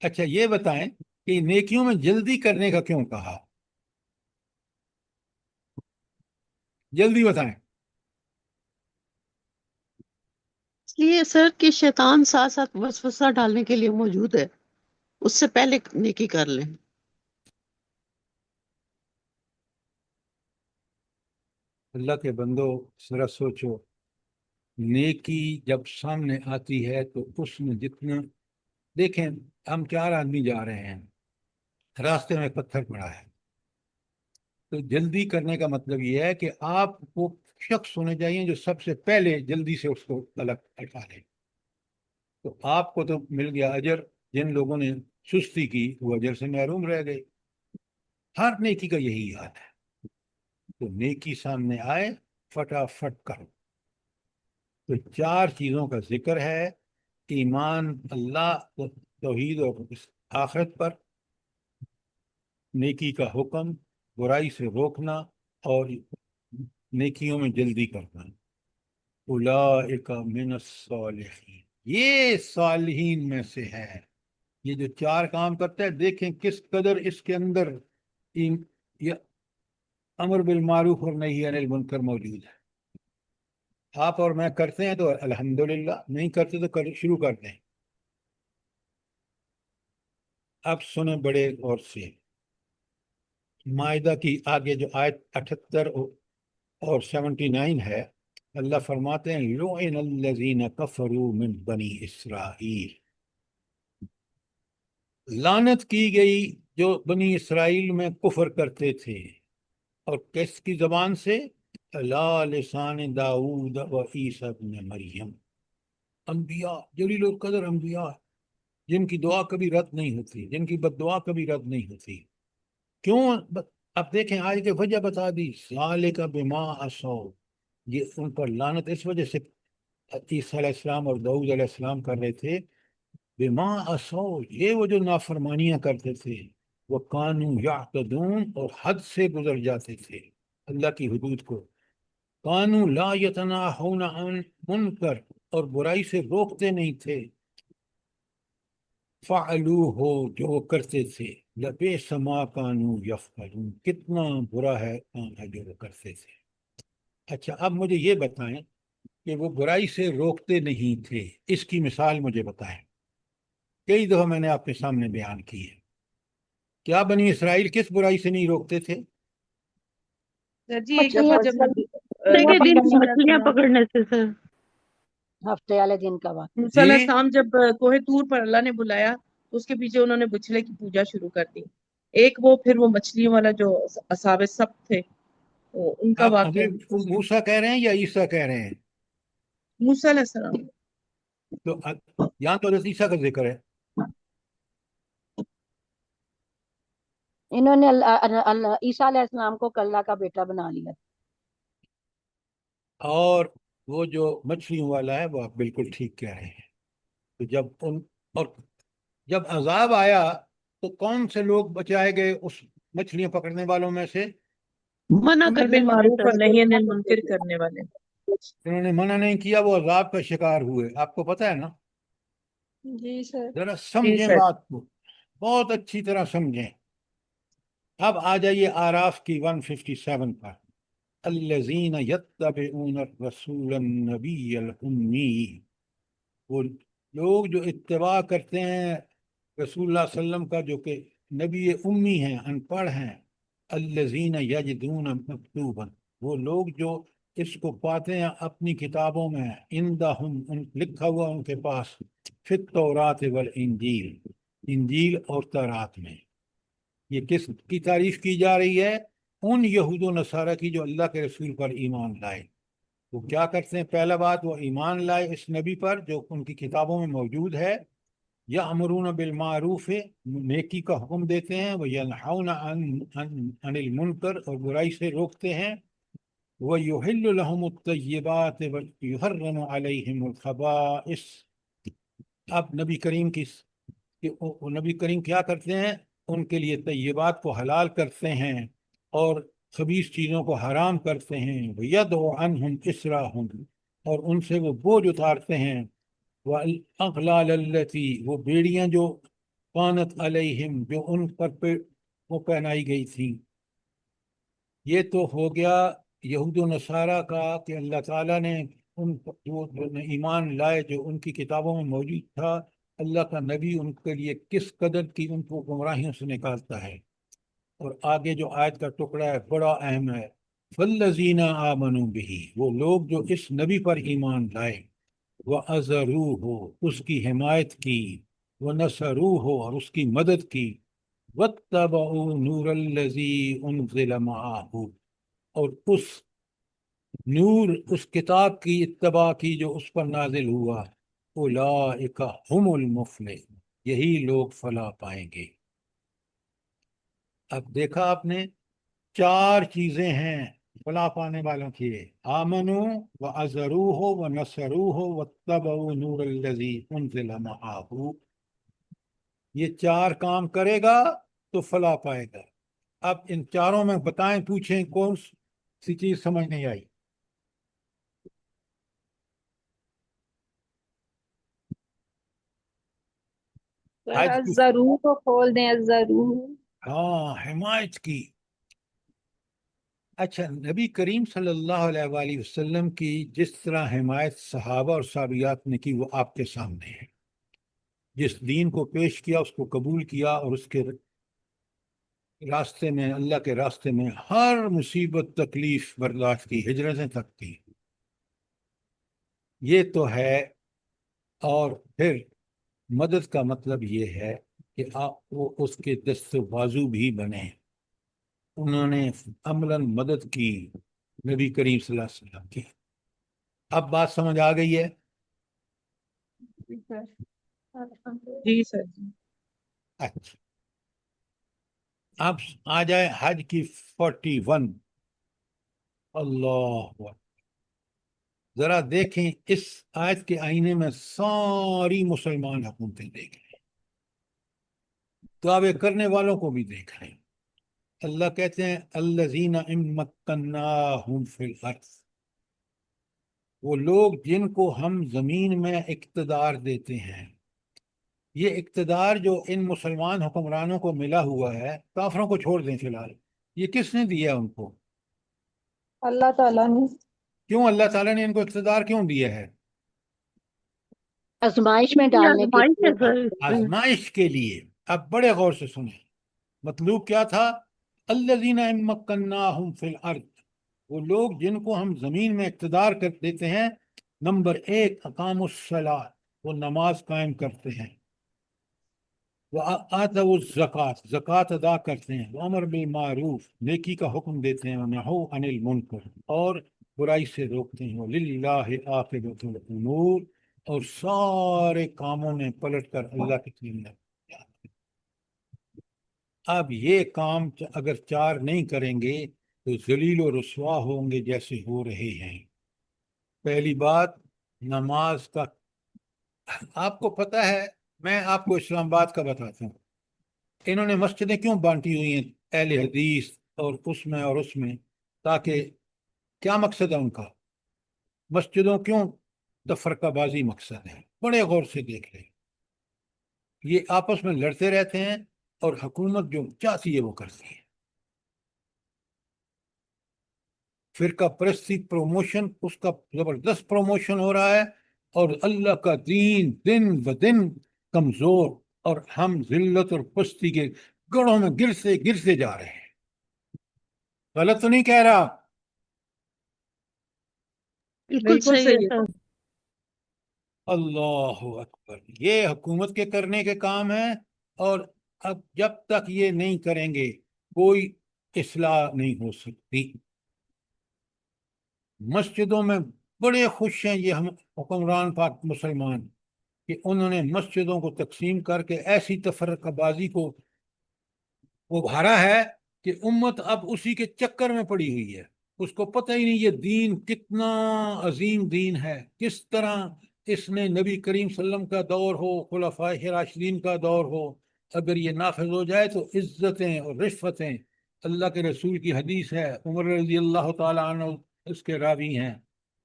अच्छा ये बताएं कि नेकियों में जल्दी करने का क्यों कहा, जल्दी बताएं। इसलिए सर कि शैतान साथ साथ वसवसा डालने के लिए मौजूद है, उससे पहले नेकी कर लें। अल्लाह के बंदो जरा सोचो, नेकी जब सामने आती है तो उसमें जितना, देखें हम 4 आदमी जा रहे हैं, रास्ते में पत्थर पड़ा है, तो जल्दी करने का मतलब ये है कि आप वो शख्स होने चाहिए जो सबसे पहले जल्दी से उसको अलग हटा ले। तो आपको तो मिल गया अजर, जिन लोगों ने सुस्ती की वो अजर से महरूम रह गए। हर नेकी का यही हाल है। तो नेकी सामने आए फटाफट करो। तो 4 चीजों का जिक्र है, ईमान अल्लाह, तौहीद और आखिरत पर, नेकी का हुक्म, बुराई से रोकना और नेकियों में जल्दी करना। उलाइका मिनस सालिहीन, ये सालिहीन में से है। ये जो 4 काम करता है, देखें किस कदर इसके अंदर ये अमर बिल मारूफ और नही अनिल मुनकर मौजूद है। आप और मैं करते हैं तो अल्हम्दुलिल्लाह, नहीं करते तो शुरू कर दें। अब सुने बड़े गौर से, मायदा की आगे जो आयत 78 और 79 है, अल्लाह फरमाते हैं लुइनल्लज़ीना कफ़रू मिन बनी इसराइल, लानत की गई जो बनी इसराइल में कुफर करते थे। और किसकी जबान से? अला लिसान दाऊद व ईसा इब्न मरियम, अंबिया, जलील और कदर अंबिया, जिनकी दुआ कभी रद्द नहीं होती, जिनकी बद्दुआ कभी रद्द नहीं होती। क्यों? अब देखें आज की वजह बता दी, ज़ालिका बिमा असौ, ये उन पर लानत इस वजह से ईसा अलैहिस्सलाम और दाऊद अलैहिस्सलाम कर रहे थे। बिमा असौ, ये वो जो नाफरमानियां करते थे, वो कानू यातदून, और हद से गुजर जाते थे अल्लाह की हुदूद को। कानू ला यतनाहूना अन मुनकर, और बुराई से रोकते नहीं थे। फ़अलू हो, जो वो करते थे। लबे समा कानू यफ़अलून, कितना बुरा है काम है जो वो करते थे। अच्छा अब मुझे ये बताएं कि वो बुराई से रोकते नहीं थे, इसकी मिसाल मुझे बताएं। कई दफा मैंने आपके सामने बयान की है, क्या बनी इसराइल किस बुराई से नहीं रोकते थे? सर जी एक दफा जब के दिन मछलियां पकड़ने से सर, हफ्ते वाले दिन का वक्त, मूसा अलैहिस्सलाम जब कोहे तूर पर अल्लाह ने बुलाया तो उसके पीछे उन्होंने बुछले की पूजा शुरू कर दी। एक वो फिर वो मछलियों वाला जो असाबे सब थे, वो उनका आप वाक़या। अभी मूसा कह रहे हैं या ईसा कह रहे हैं? मूसा अलैहिस्सलाम। तो यहाँ तो हज़रत ईसा का जिक्र है। इन्होंने ईसा अलैहिस्सलाम को अल्लाह का बेटा बना लिया। और वो जो मछलियों वाला है वो आप बिल्कुल ठीक कह रहे हैं। तो जब अजाब आया तो कौन से लोग बचाए गए उस मछलियां पकड़ने वालों में से? मना अमर करने बिल वाले मारूफ और सर। नही अनिल मुनकर करने वाले। जिन्होंने मना नहीं किया वो अजाब का शिकार हुए, आपको पता है ना। जी सर। जरा जी समझें सर। बात को, बहुत अच्छी तरह समझें। अब आ जाइए आराफ की 157 पर। अल्लज़ीना यत्तबिऊन रसूल नबीयल उम्मी, वो लोग जो इत्तबा करते हैं रसूलुल्लाह सल्लम का, जो कि नबी उम्मी हैं, अनपढ़ हैं। अल्लज़ीना यजिदून मक्तूबन, वो लोग जो इसको पाते हैं अपनी किताबों में, इंदहुम, लिखा हुआ उनके पास, फित तौरात वल इंजील, इंजील और तौरात में। ये किस की तारीफ की जा रही है? उन यहूद व नसारा की जो अल्लाह के रसूल पर ईमान लाए। वो क्या करते हैं? पहला बात, वो ईमान लाए इस नबी पर जो उनकी किताबों में मौजूद है। या अमरून बिल मारूफ, नेकी का हुक्म देते हैं। वह यनहौना अनिल मुनकर, और बुराई से रोकते हैं। वह युहिल्लु लहुमुत तय्यिबात व युहर्रिमु अलैहिमुल खबाइस। अब नबी करीम क्या करते हैं? उनके लिए तय्यबात को हलाल करते हैं और खबीस चीज़ों को हराम करते हैं। यदउ अन्हुम इसराहुम, और उनसे वो बोझ उतारते हैं والأغلال التي، وہ بیڑیاں جو کانت علیہم، جو ان پر وہ پہنائی گئی تھیں. یہ تو ہو گیا یہود و نصارہ کا کہ اللہ تعالیٰ نے ان جو ایمان لائے، جو ان کی کتابوں میں موجود تھا، اللہ کا نبی ان کے لیے کس قدر کی ان کو گمراہیوں سے نکالتا ہے. اور آگے جو آیت کا ٹکڑا ہے بڑا اہم ہے. فالذین آمنوا بہ، وہ لوگ جو اس نبی پر ایمان لائے، وَعَزَرُوهُ، اس کی حمایت کی، وَنَصَرُوهُ، اور اس کی مدد کی، وَاتَّبَعُوا نُورَ الَّذِي أُنزِلَ مَعَهُ، اور اس نور، اس کتاب کی اتباع کی جو اس پر نازل ہوا. اولئک هم المفلحون، یہی لوگ فلاح پائیں گے. اب دیکھا آپ نے، 4 چیزیں ہیں فلاح پانے والوں کی: آمنوا وعزروہ ونصروہ واتبعوا نور الذی انزل معہ. یہ 4 کام کرے گا تو فلاح پائے گا. اب ان چاروں میں بتائیں، پوچھیں کون سی چیز سمجھ نہیں آئی؟ سر الضرور کو کھول دیں، الضرور. ہاں، حمایت کی. اچھا، نبی کریم صلی اللہ علیہ وآلہ وسلم کی جس طرح حمایت صحابہ اور صحابیات نے کی، وہ آپ کے سامنے ہے. جس دین کو پیش کیا، اس کو قبول کیا، اور اس کے راستے میں، اللہ کے راستے میں ہر مصیبت تکلیف برداشت کی، ہجرتیں تک کی. یہ تو ہے. اور پھر مدد کا مطلب یہ ہے کہ آپ وہ اس کے دست بازو بھی بنے. انہوں نے عملاً مدد کی نبی کریم صلی اللہ علیہ وسلم کی. اب بات سمجھ آ گئی ہے؟ جی سر جی. اچھا، اب آ جائے حج کی 41. اللہ اکبر. ذرا دیکھیں اس آیت کے آئینے میں ساری مسلمان حکومتیں دیکھ لیں، دعوے کرنے والوں کو بھی دیکھ لیں. اللہ کہتے ہیں الذین ان مکناہم فی الارض، وہ لوگ جن کو ہم زمین میں اقتدار دیتے ہیں. یہ اقتدار جو ان مسلمان حکمرانوں کو ملا ہوا ہے، کافروں کو چھوڑ دیں فی الحال، یہ کس نے دیا ان کو؟ اللہ تعالیٰ نے. کیوں اللہ تعالیٰ نے ان کو اقتدار کیوں دیا ہے؟ آزمائش میں ڈالنے کے آزمائش ہے لیے. سر اس میں. آزمائش کے لیے. اب بڑے غور سے سنیں، مطلوب کیا تھا؟ الذین ان مکناہم فی الارض، وہ لوگ جن کو ہم زمین میں اقتدار کر دیتے ہیں. نمبر 1، اقاموا الصلاۃ، وہ نماز قائم کرتے ہیں. وآتوا الزکوٰۃ، زکوٰۃ ادا کرتے ہیں. وامر بالمعروف، نیکی کا حکم دیتے ہیں. ونہوا عن المنکر، اور برائی سے روکتے ہیں. وللہ عاقبۃ الامور، اور سارے کاموں میں پلٹ کر اللہ کی طرف. اب یہ کام اگر 4 نہیں کریں گے تو ذلیل و رسوا ہوں گے جیسے ہو رہے ہیں. پہلی بات، نماز کا. آپ کو پتہ ہے، میں آپ کو اسلام آباد کا بتاتا ہوں. انہوں نے مسجدیں کیوں بانٹی ہوئی ہیں اہل حدیث اور اس میں تاکہ کیا مقصد ہے ان کا؟ مسجدوں کیوں تفرقہ بازی مقصد ہے. بڑے غور سے دیکھ لیں، یہ آپس میں لڑتے رہتے ہیں اور حکومت جو چاہتی ہے وہ کرتی ہے. فرقہ پرستی پروموشن، اس کا زبردست پروموشن ہو رہا ہے، اور اللہ کا دین دن بدن کمزور، اور ہم ذلت اور پستی کے گڑھوں میں گرتے جا رہے ہیں. غلط تو نہیں کہہ رہا؟ بالکل بالکل صحیح صحیح ہے ہے. سر. اللہ اکبر. یہ حکومت کے کرنے کے کام ہے، اور اب جب تک یہ نہیں کریں گے کوئی اصلاح نہیں ہو سکتی. مسجدوں میں بڑے خوش ہیں یہ ہم حکمران پاک مسلمان کہ انہوں نے مسجدوں کو تقسیم کر کے ایسی تفرقہ بازی کو ابھارا ہے کہ امت اب اسی کے چکر میں پڑی ہوئی ہے. اس کو پتہ ہی نہیں یہ دین کتنا عظیم دین ہے، کس طرح اس نے نبی کریم صلی اللہ علیہ وسلم کا دور ہو، خلفائے راشدین کا دور ہو، اگر یہ نافذ ہو جائے تو عزتیں اور رفعتیں. اللہ کے رسول کی حدیث ہے، عمر رضی اللہ تعالیٰ عنہ اس کے راوی ہیں،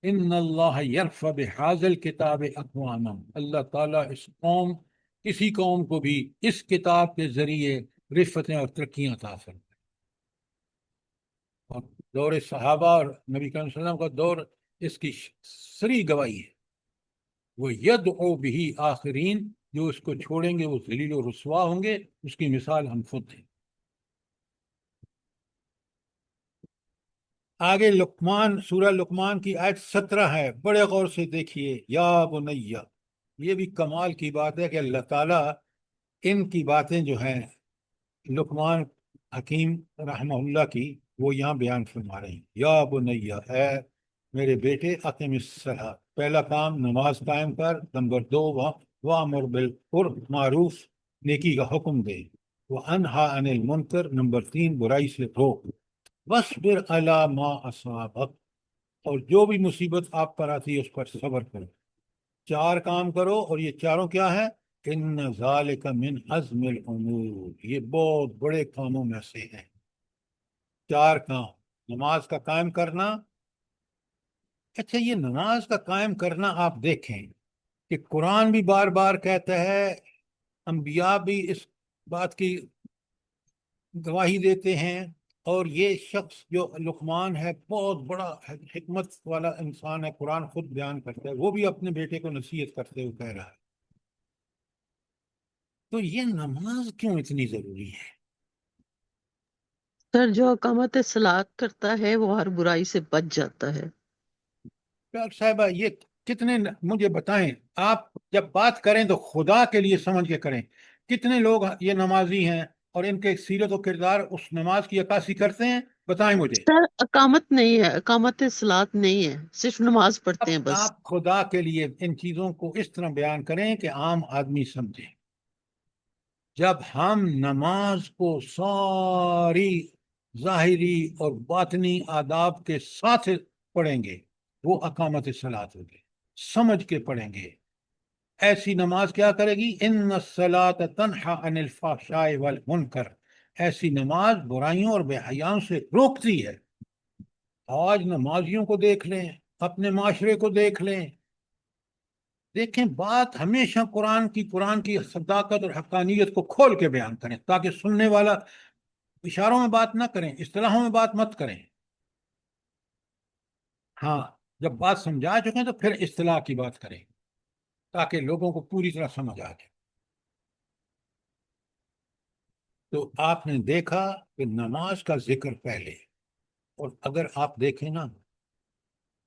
ان اللہ یرفع بہذا الکتاب اقواما، اللہ تعالیٰ کسی قوم کو بھی اس کتاب کے ذریعے رفتیں اور ترقیاں عطا فرمائے. اور دور صحابہ اور نبی کریم صلی اللہ علیہ وسلم کا دور اس کی سری گواہی ہے. وہ یدعو بہ آخرین، جو اس کو چھوڑیں گے وہ ذلیل و رسوا ہوں گے، اس کی مثال ہم خود ہیں. آگے لقمان، سورہ لقمان کی آیت 17 ہے، بڑے غور سے دیکھیے. یا بنیہ، یہ بھی کمال کی بات ہے کہ اللہ تعالیٰ ان کی باتیں جو ہیں لقمان حکیم رحمہ اللہ کی وہ یہاں بیان فرما رہے ہیں. یا بنیہ، اے میرے بیٹے، اقم الصلاۃ، پہلا کام نماز قائم کر. نمبر 2 وامر بالمعروف، نیکی کا حکم دے. وانہا عن المنکر، نمبر 3 برائی سے روک. وَاصْبِرْ عَلَىٰ مَا أَصَابَكَ، اور جو بھی مصیبت آپ پر آتی ہے اس پر صبر کرو. 4 کام کرو، اور یہ چاروں کیا ہے؟ إِنَّ ذَلِكَ مِنْ عَزْمِ الْأُمُورِ، یہ بہت بڑے کاموں میں سے ہیں. 4 کام، نماز کا قائم کرنا. اچھا، یہ نماز کا قائم کرنا آپ دیکھیں کہ قرآن بھی بار بار کہتا ہے، انبیاء بھی اس بات کی گواہی دیتے ہیں، اور یہ شخص جو لقمان ہے بہت بڑا حکمت والا انسان ہے، قرآن خود بیان کرتا ہے، وہ بھی اپنے بیٹے کو نصیحت کرتے ہوئے کہہ رہا ہے. تو یہ نماز کیوں اتنی ضروری ہے؟ سر جو اقامت صلاۃ کرتا ہے وہ ہر برائی سے بچ جاتا ہے. ڈاکٹر صاحبہ، یہ کتنے، مجھے بتائیں، آپ جب بات کریں تو خدا کے لیے سمجھ کے کریں. کتنے لوگ یہ نمازی ہیں اور ان کے سیرت و کردار اس نماز کی عکاسی کرتے ہیں؟ بتائیں مجھے. سر اقامت نہیں ہے، اقامت صلاۃ نہیں ہے، صرف نماز پڑھتے ہیں بس. آپ خدا کے لیے ان چیزوں کو اس طرح بیان کریں کہ عام آدمی سمجھے. جب ہم نماز کو ساری ظاہری اور باطنی آداب کے ساتھ پڑھیں گے وہ اقامت صلاۃ ہوگی. سمجھ کے پڑھیں گے. ایسی نماز کیا کرے گی؟ ان الصلاۃ تنہی عن الفحشاء والمنکر، ایسی نماز برائیوں اور بے حیاؤں سے روکتی ہے. آج نمازیوں کو دیکھ لیں، اپنے معاشرے کو دیکھ لیں، دیکھیں بات ہمیشہ قرآن کی صداقت اور حقانیت کو کھول کے بیان کریں تاکہ سننے والا اشاروں میں بات نہ کریں، اصطلاحوں میں بات مت کریں. ہاں، جب بات سمجھا چکے تو پھر اصطلاح کی بات کریں تاکہ لوگوں کو پوری طرح سمجھ آ جائے. تو آپ نے دیکھا کہ نماز کا ذکر پہلے، اور اگر آپ دیکھیں نا،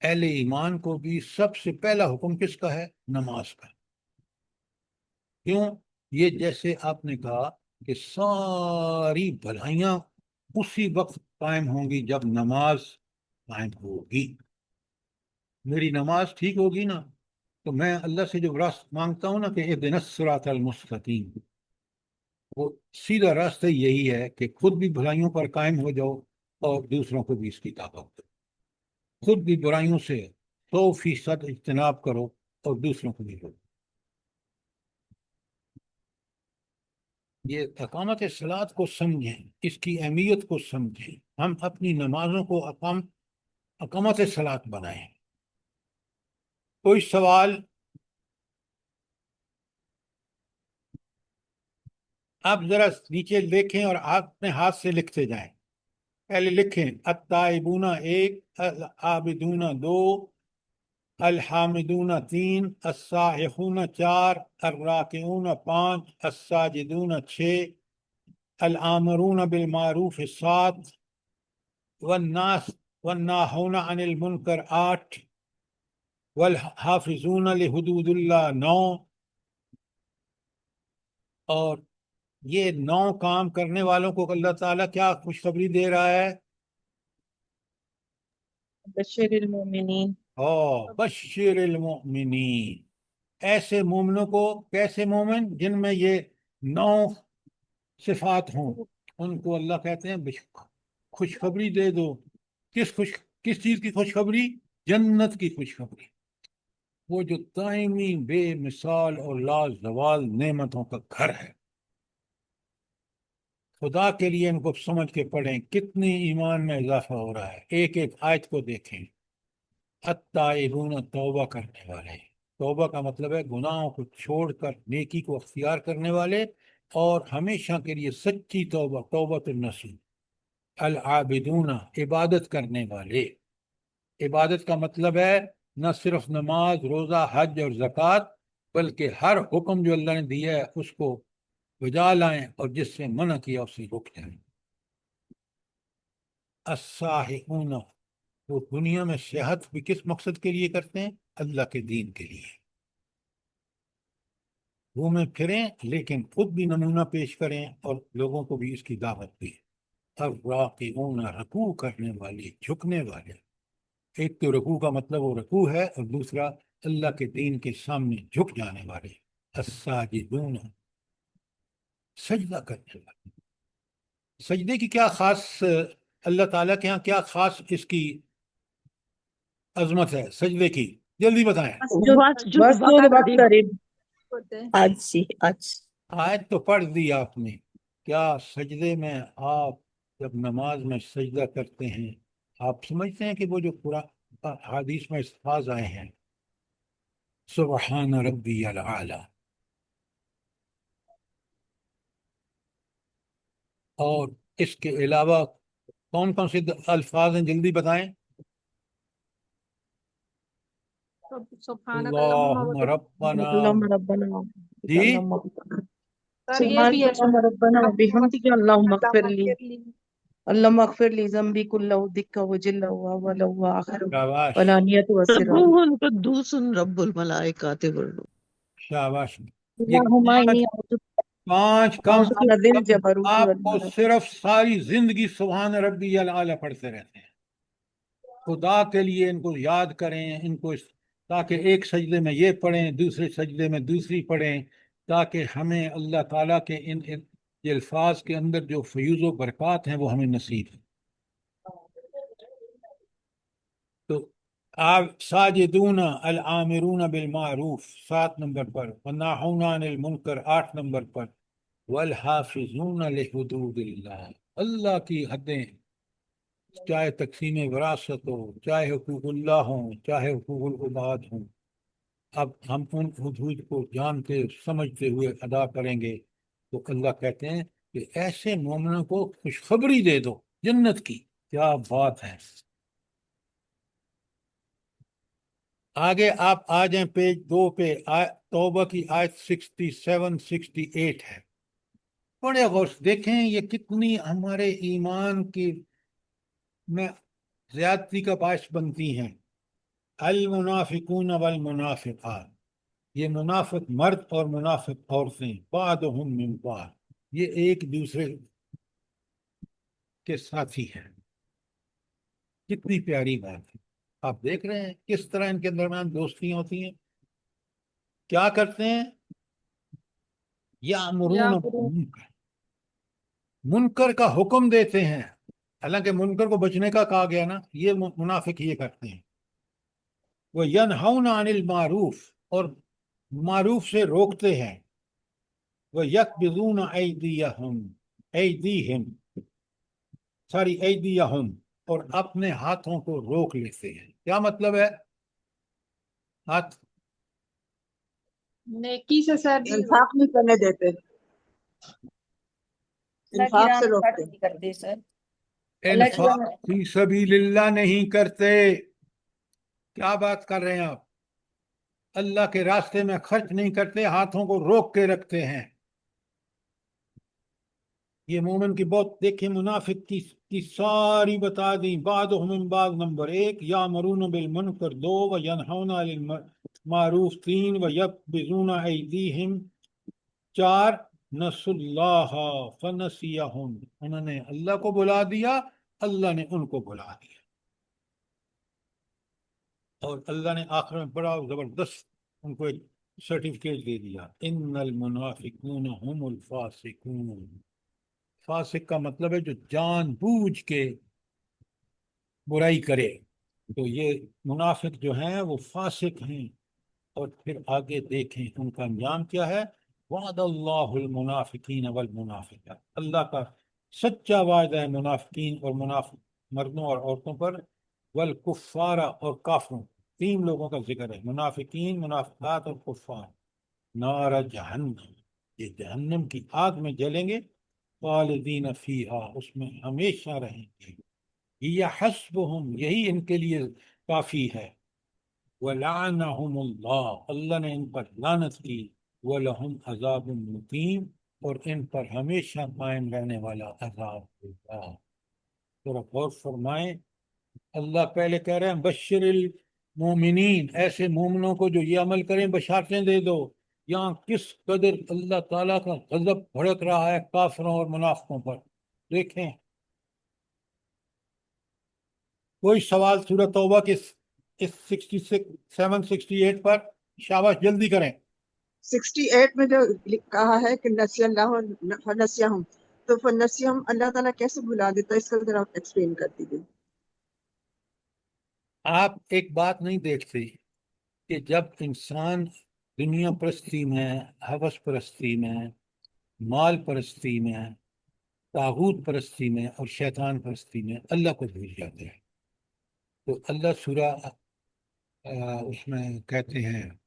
اہل ایمان کو بھی سب سے پہلا حکم کس کا ہے؟ نماز کا. کیوں؟ یہ جیسے آپ نے کہا کہ ساری بھلائیاں اسی وقت قائم ہوں گی جب نماز قائم ہوگی. میری نماز ٹھیک ہوگی نا تو میں اللہ سے جو راستہ مانگتا ہوں نا کہ اہدنا الصراط المستقیم، وہ سیدھا راستہ یہی ہے کہ خود بھی بھلائیوں پر قائم ہو جاؤ اور دوسروں کو بھی اس کی طاقت دو. خود بھی برائیوں سے 100% اجتناب کرو اور دوسروں کو بھی دو. یہ اقامت صلاۃ کو سمجھیں، اس کی اہمیت کو سمجھیں. ہم اپنی نمازوں کو اقامت صلاۃ بنائیں. کوئی سوال؟ آپ ذرا نیچے دیکھیں اور اپنے ہاتھ سے لکھتے جائیں. پہلے لکھیں التائبون 1، العابدون 2، الحامدون 3، السائحون 4، الراکعون 5، الساجدون 6، الآمرون بالمعروف 7، والناہون عن المنکر 8، والحافظون لحدود اللہ 9. اور یہ 9 کام کرنے والوں کو اللہ تعالیٰ کیا خوشخبری دے رہا ہے؟ بشر المومنین، بشر المؤمنین، ایسے مومنوں کو. کیسے مومن؟ جن میں یہ 9 صفات ہوں، ان کو اللہ کہتے ہیں خوشخبری دے دو. کس چیز کی خوشخبری؟ جنت کی خوشخبری، وہ جو دائمی بے مثال اور لازوال نعمتوں کا گھر ہے. خدا کے لیے ان کو سمجھ کے پڑھیں، کتنی ایمان میں اضافہ ہو رہا ہے. ایک ایک آیت کو دیکھیں. अत्ताइबून तौबा करने वाले, तौबा का मतलब है गुनाहों को छोड़कर नेकी को अख्तियार करने वाले और हमेशा के लिए सच्ची तौबा, तौबतुन नसूह। अल आबिदूना, इबादत करने वाले। इबादत का मतलब है न सिर्फ नमाज, रोज़ा, हज और ज़कात, बल्कि हर हुक्म जो अल्लाह ने दिया है उसको बजा लाएं और जिससे मना किया उससे रुक जाएं। अस्साहिऊन, वो दुनिया में सेहत भी किस मकसद के लिए करते हैं? अल्लाह के दीन के लिए। घूमें फिरें लेकिन खुद भी नमूना पेश करें और लोगों को भी इसकी दावत दें। अब राकिऊन, रकू करने वाले, झुकने वाले। एक तो रकू का मतलब वो रकू है और दूसरा अल्लाह के दीन के सामने झुक जाने वाले। अस्साजिदून, सजदा करने वाले। सजदे की क्या खास, अल्लाह ताला के यहाँ क्या खास इसकी अजमत है सजदे की? जल्दी बताएं। वस्जुद वक्तरिब। आज आयत तो पढ़ दी आपने। क्या सजदे में आप जब नमाज में सजदा करते हैं, आप समझते हैं कि वो जो कुरान हदीस में अल्फाज आए हैं, सुबहान रब्बियल आला, और इसके अलावा कौन कौन से अल्फाज हैं? जल्दी बताएं। सुब्हानक अल्लाहुम्मा रब्बना, अल्लाहुम्मा रब्बना जी सर ये भी है सुब्हानक रब्बना व बिहम्दिक अल्लाहुम्मा इग़फिरली अल्लाहुम्मा इग़फिरली ज़म्बी कुल्लहु दिक्का व जिल्लहु व अव्वलहु व आखिरहु शाबाश, व लानियतु व सिरहु सब्बूहुन कुद्दूसुन रब्बुल मलाइकाति वर्रूह। शाबाश। ये अल्लाहुम्मा इन्नी पांच कम से दिल कम जबरूती आपको सिर्फ सारी जिंदगी सुभान रब्बियल आला पढ़ते रहते हैं। खुदा के लिए इनको याद करें, इनको ताकि एक सजदे में ये पढ़ें, दूसरे सजदे में दूसरी पढ़ें, ताकि हमें अल्लाह ताला के इन ये अल्फाज के अंदर जो फयूज़ व बरक़ात हैं वो हमें नसीब है। तो आप साजिदून अल आमिरून बिल मारूफ 7 नंबर पर, वन्नाहूना अनिल मुनकर 8 नंबर पर, वल हाफिजून लिहुदूदिल्लाह, अल्लाह की हदें, चाहे तकसीम विरासत हो, चाहे हुकूकुल्लाह हो, चाहे हुकूकुल इबाद हो, अब हम उन हुदूद को जानते समझते हुए अदा करेंगे। तो अल्लाह कहते हैं कि ऐसे मोमिनों को खुशखबरी दे दो जन्नत की। क्या बात है। आगे आप आ जाएं पेज 2 पे, तौबा की आयत 67 68 है। बड़े गौर से देखें ये कितनी हमारे ईमान की में ज्यादती का बायस बनती हैं। अल मुनाफिकून वल मुनाफिकात, ये मुनाफिक मर्द और मुनाफिक औरतें, बादहुम मिन बाद, ये एक दूसरे के साथी हैं। कितनी प्यारी बात है। आप देख रहे हैं किस तरह इनके दरमियान दोस्तियां होती हैं। क्या करते हैं? यामुरून मुनकर, मुनकर का हुक्म देते हैं। हालांकि मुनकर को बचने का कहा गया ना, ये मुनाफिक ये करते हैं। वो यनहौना अनिल मारूफ, और मारूफ से रोकते हैं। वो यकबिज़ून ऐदीहिम, सारी ऐदीहिम, और अपने हाथों को रोक लेते हैं। क्या मतलब है? हाथ नेकी से सर जी इंफाक नहीं करने देते, अल्लाह की इंफाक राह से में खर्च रोकते। नहीं करते सर। अल्लाह की राह इन्फाक में फी सबीलिल्लाह नहीं करते। क्या बात कर रहे हैं आप? अल्लाह के रास्ते में खर्च नहीं करते, हाथों को रोक के रखते हैं। ये मोमिन की बहुत, देखिए मुनाफिक की सारी बता दी। बादहुम मिन बाद नंबर 1, यामुरून बिल मुनकर 2, व यनहौना अनिल मारूफ 3, व यकबिज़ूना ऐदीहिम 4, नसुल्लाह फनसियहुम, उन्होंने अल्लाह को बुला दिया, अल्लाह ने उनको बुला दिया। और अल्लाह ने आखिर में बड़ा जबरदस्त उनको एक सर्टिफिकेट दे दिया, इन्नल मुनाफिकून हुमुल फासिकून। फासिक का मतलब है जो जानबूझ के बुराई करे। तो ये मुनाफिक जो हैं वो फासिक हैं। और फिर आगे देखें उनका अंजाम क्या है। वादल्लाहुल मुनाफिकीन वल मुनाफिकात, अल्लाह का सच्चा वादा है मुनाफिकीन और मुनाफिक मर्दों और औरतों पर वल और काफरों, तीन लोगों का जिक्र है, मुनाफिकीन, मुनाफिकात और कुफ्फार। नारा जहन्नम, ये जहन्नम की आग में जलेंगे, खालिदीन फीहा, उसमें हमेशा रहेंगे। ये हस्बुहुम, यही इनके लिए काफी है। वलानहुमुल्लाह, अल्लाह ने इन पर लानत की। वलहुम अज़ाबुन मुकीम, और इन पर हमेशा कायम रहने वाला अजाब होगा। थोड़ा गौर फरमाएं, अल्लाह पहले कह रहे हैं बशरिल मोमिनीन, ऐसे मोमिनों को जो ये अमल करें बशारतें दे दो। यहाँ किस कदर अल्लाह ताला का गजब भड़क रहा है काफिरों और मुनाफिकों पर। देखें, कोई सवाल सूरह तौबा के इस 67 68 पर? शाबाश, जल्दी करें। 68 में जो कहा है कि नसियल्लाहु फनसियहुम, तो फनसियहुम अल्लाह ताला कैसे भुला देता है, इसका जरा आप एक्सप्लेन कर दीजिए। आप एक बात नहीं देखते कि जब इंसान दुनिया परस्ती में, हवस परस्ती में, माल परस्ती में, तागूत परस्ती में और शैतान परस्ती में अल्लाह को भूल जाते हैं, तो अल्लाह सूरह उसमें कहते हैं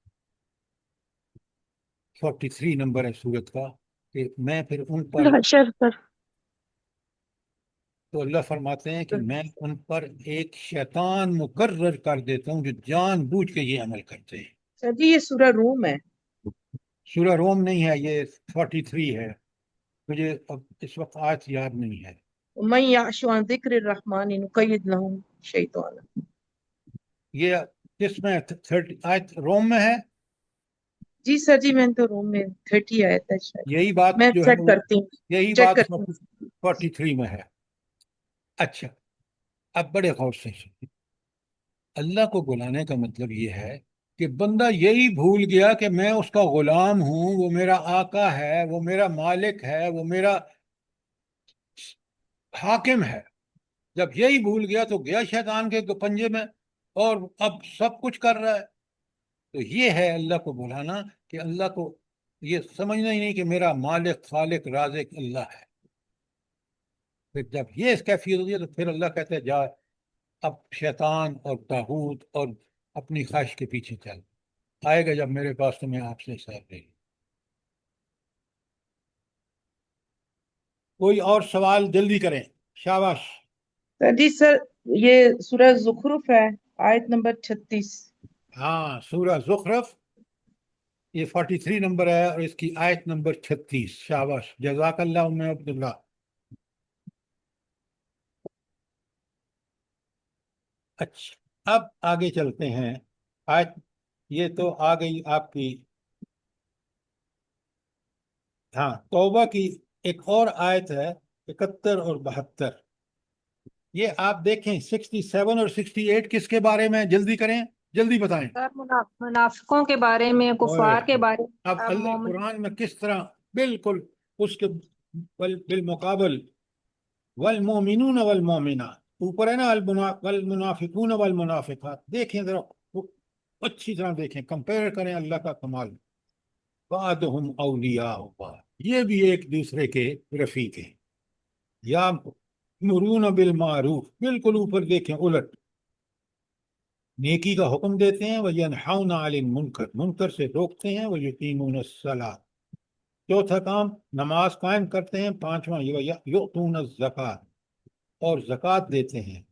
43 नंबर है सूरत का, कि मैं फिर उन पर, हशर पर। तो अल्लाह फरमाते हैं कि मैं उन पर एक शैतान मुकर्रर कर देता हूँ जो जानबूझ के ये अमल करते हैं। सर जी ये सूरह रूम है। सूरह रोम नहीं है, ये 43 है। मुझे अब इस वक्त आज याद नहीं है। मैं याशु अन जिक्र रहमान नुकय्यिद लहू शैतान। ये किसमें 30 आज रोम में है? जी सर जी, मैंने तो रूम में 30 आया था शायद। यही बात मैं जो है चेक करती हूँ, यही चेक बात करती हूँ। 43 में है। अच्छा, अब बड़े गौर से सुनिए। अल्लाह को बुलाने का मतलब ये है कि बंदा यही भूल गया कि मैं उसका गुलाम हूँ, वो मेरा आका है, वो मेरा मालिक है, वो मेरा हाकिम है। जब यही भूल गया तो गया शैतान के पंजे में, और अब सब कुछ कर रहा है। तो ये है अल्लाह को बुलाना, कि अल्लाह को ये समझना ही नहीं कि मेरा मालिक, खालिक, राज़िक अल्लाह है। फिर जब ये इस कैफियत होती है तो फिर अल्लाह कहते हैं जा, अब शैतान और तागूत और अपनी ख्वाहिश के पीछे चल, आएगा जब मेरे पास तुम्हें आपसे हिसाब लेगी। कोई और सवाल जल्दी करें, शाबाश। सर जी सर, ये सूरह ज़ुखरुफ है, आयत नंबर 36। हाँ, सूरह ज़ुखरुफ, ये 43 नंबर है और इसकी आयत नंबर 36। शाबाश, जज़ाकल्लाह उम्मे अब्दुल्ला। अच्छा, अब आगे चलते हैं। आयत ये तो आ गई आपकी, हाँ, तौबा की एक और आयत है 71 और 72। ये आप देखें 67 और 68 किसके बारे में? जल्दी करें, जल्दी बताएं। सर मुनाफिकों के बारे में, ओए, कुफार के बारे में। अब अल्लाह मोमिन। कुरान में किस तरह बिल्कुल उसके बिलमुकाबल, वल मोमिनून वल मोमिनात, ऊपर है ना वल मुनाफिकून वल मुनाफिकात, देखें जरा, वो अच्छी तरह देखें, कंपेयर करें अल्लाह का कमाल। बादहुम औलिया बाद, ये भी एक दूसरे के रफीक हैं। या मुरून बिल मारूफ, बिल्कुल ऊपर देखें उलट, नेकी का हुक्म देते हैं, वह यनहाउना अनिल मुनकर, मुनकर से रोकते हैं, वह युकीमून सलात, चौथा काम नमाज कायम करते हैं, पांचवा युतून ज़कात, और ज़कात देते हैं,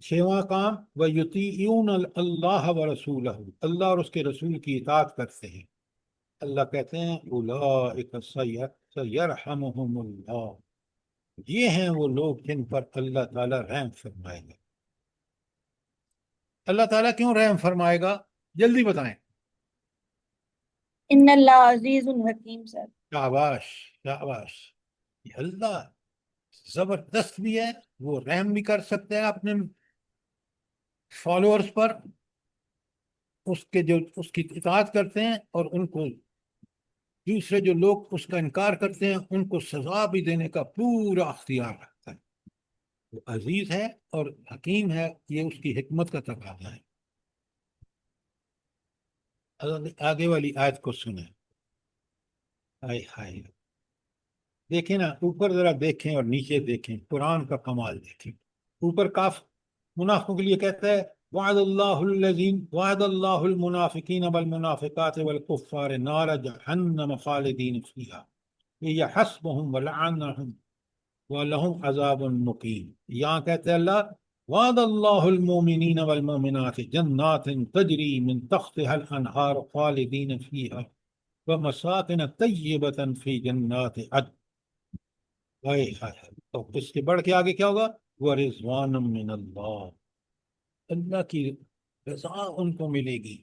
छठवां काम वह युतीऊन अल्लाह व रसूलहू, अल्लाह और उसके रसूल की इताअत करते हैं। अल्लाह कहते हैं उलाइका सयरहमुहुमुल्लाह, ये हैं वो लोग जिन पर अल्लाह ताला रहम फरमाएगा। अल्लाह ताला क्यों रहम फरमाएगा, जल्दी बताएं। इन्नल्लाह अजीजुन हकीम सर। शाबाश, शाबाश। ये अल्लाह जबरदस्त भी है, वो रहम भी कर सकते हैं अपने फॉलोअर्स पर, उसके जो उसकी इताअत करते हैं, और उनको दूसरे जो लोग उसका इनकार करते हैं उनको सजा भी देने का पूरा अख्तियार रखता है। वो अजीज है और हकीम है, ये उसकी हिकमत का तकाजा है। आगे वाली आयत को सुने। हाय हाय, देखें ना, ऊपर जरा देखें और नीचे देखें, कुरान का कमाल देखें। ऊपर काफ मुनाफिकों के लिए कहता है वअद अल्लाहु अलमुनाफिकीन वलमुनाफिकात वलकुफ्फार नार जहन्नम खालिदीन फीहा यहस्बुहुम वलअनहुम वलहुम अज़ाबुन मुकीम। यहाँ कहते हैं अल्लाह वअदल्लाहुल मुमिनीन वल मुमिनात जन्नातिन तजरी मिन तहतिहल अनहार खालिदीन फीहा व मसाकिन तय्यबतन फी जन्नाति अदन। हाय हाय हाय। तो इसके बढ़ के आगे क्या होगा? व रिज़वानुम मिनल्लाह, अल्लाह की रज़ा उनको मिलेगी।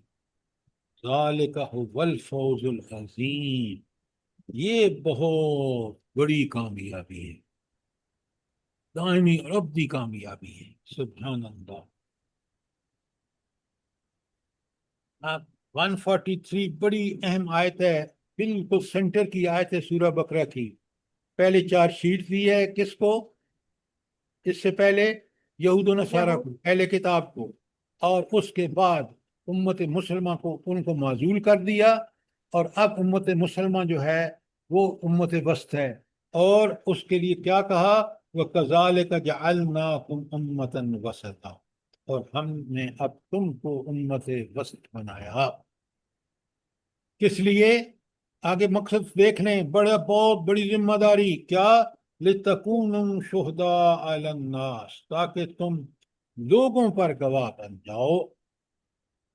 ज़ालिका हुवल फौजुल अज़ीम, ये बहुत बड़ी कामयाबी है, दायमी और अबदी कामयाबी है। सुभान अल्लाह। आप 143 बड़ी अहम आयत है, बिल्कुल सेंटर की आयत है सूरह बकरा की। पहले चार शीट दी है किसको? इससे पहले यहूद और नसारा को, पहले किताब को, और उसके बाद उम्मत मुसलमान को उनको माजूल कर दिया, और अब उम्मत मुसलमान जो है वो उम्मत वस्त है। और उसके लिए क्या कहा? वकज़ालिक जअलनाकुम उम्मतन वसता, और हमने अब तुमको उम्मत वस्त बनाया। किस लिए? आगे मकसद देख लें, बड़ा बहुत बड़ी जिम्मेदारी क्या? लितकूनु शुहदा अलन्नास, ताकि तुम लोगों पर गवाह बन जाओ।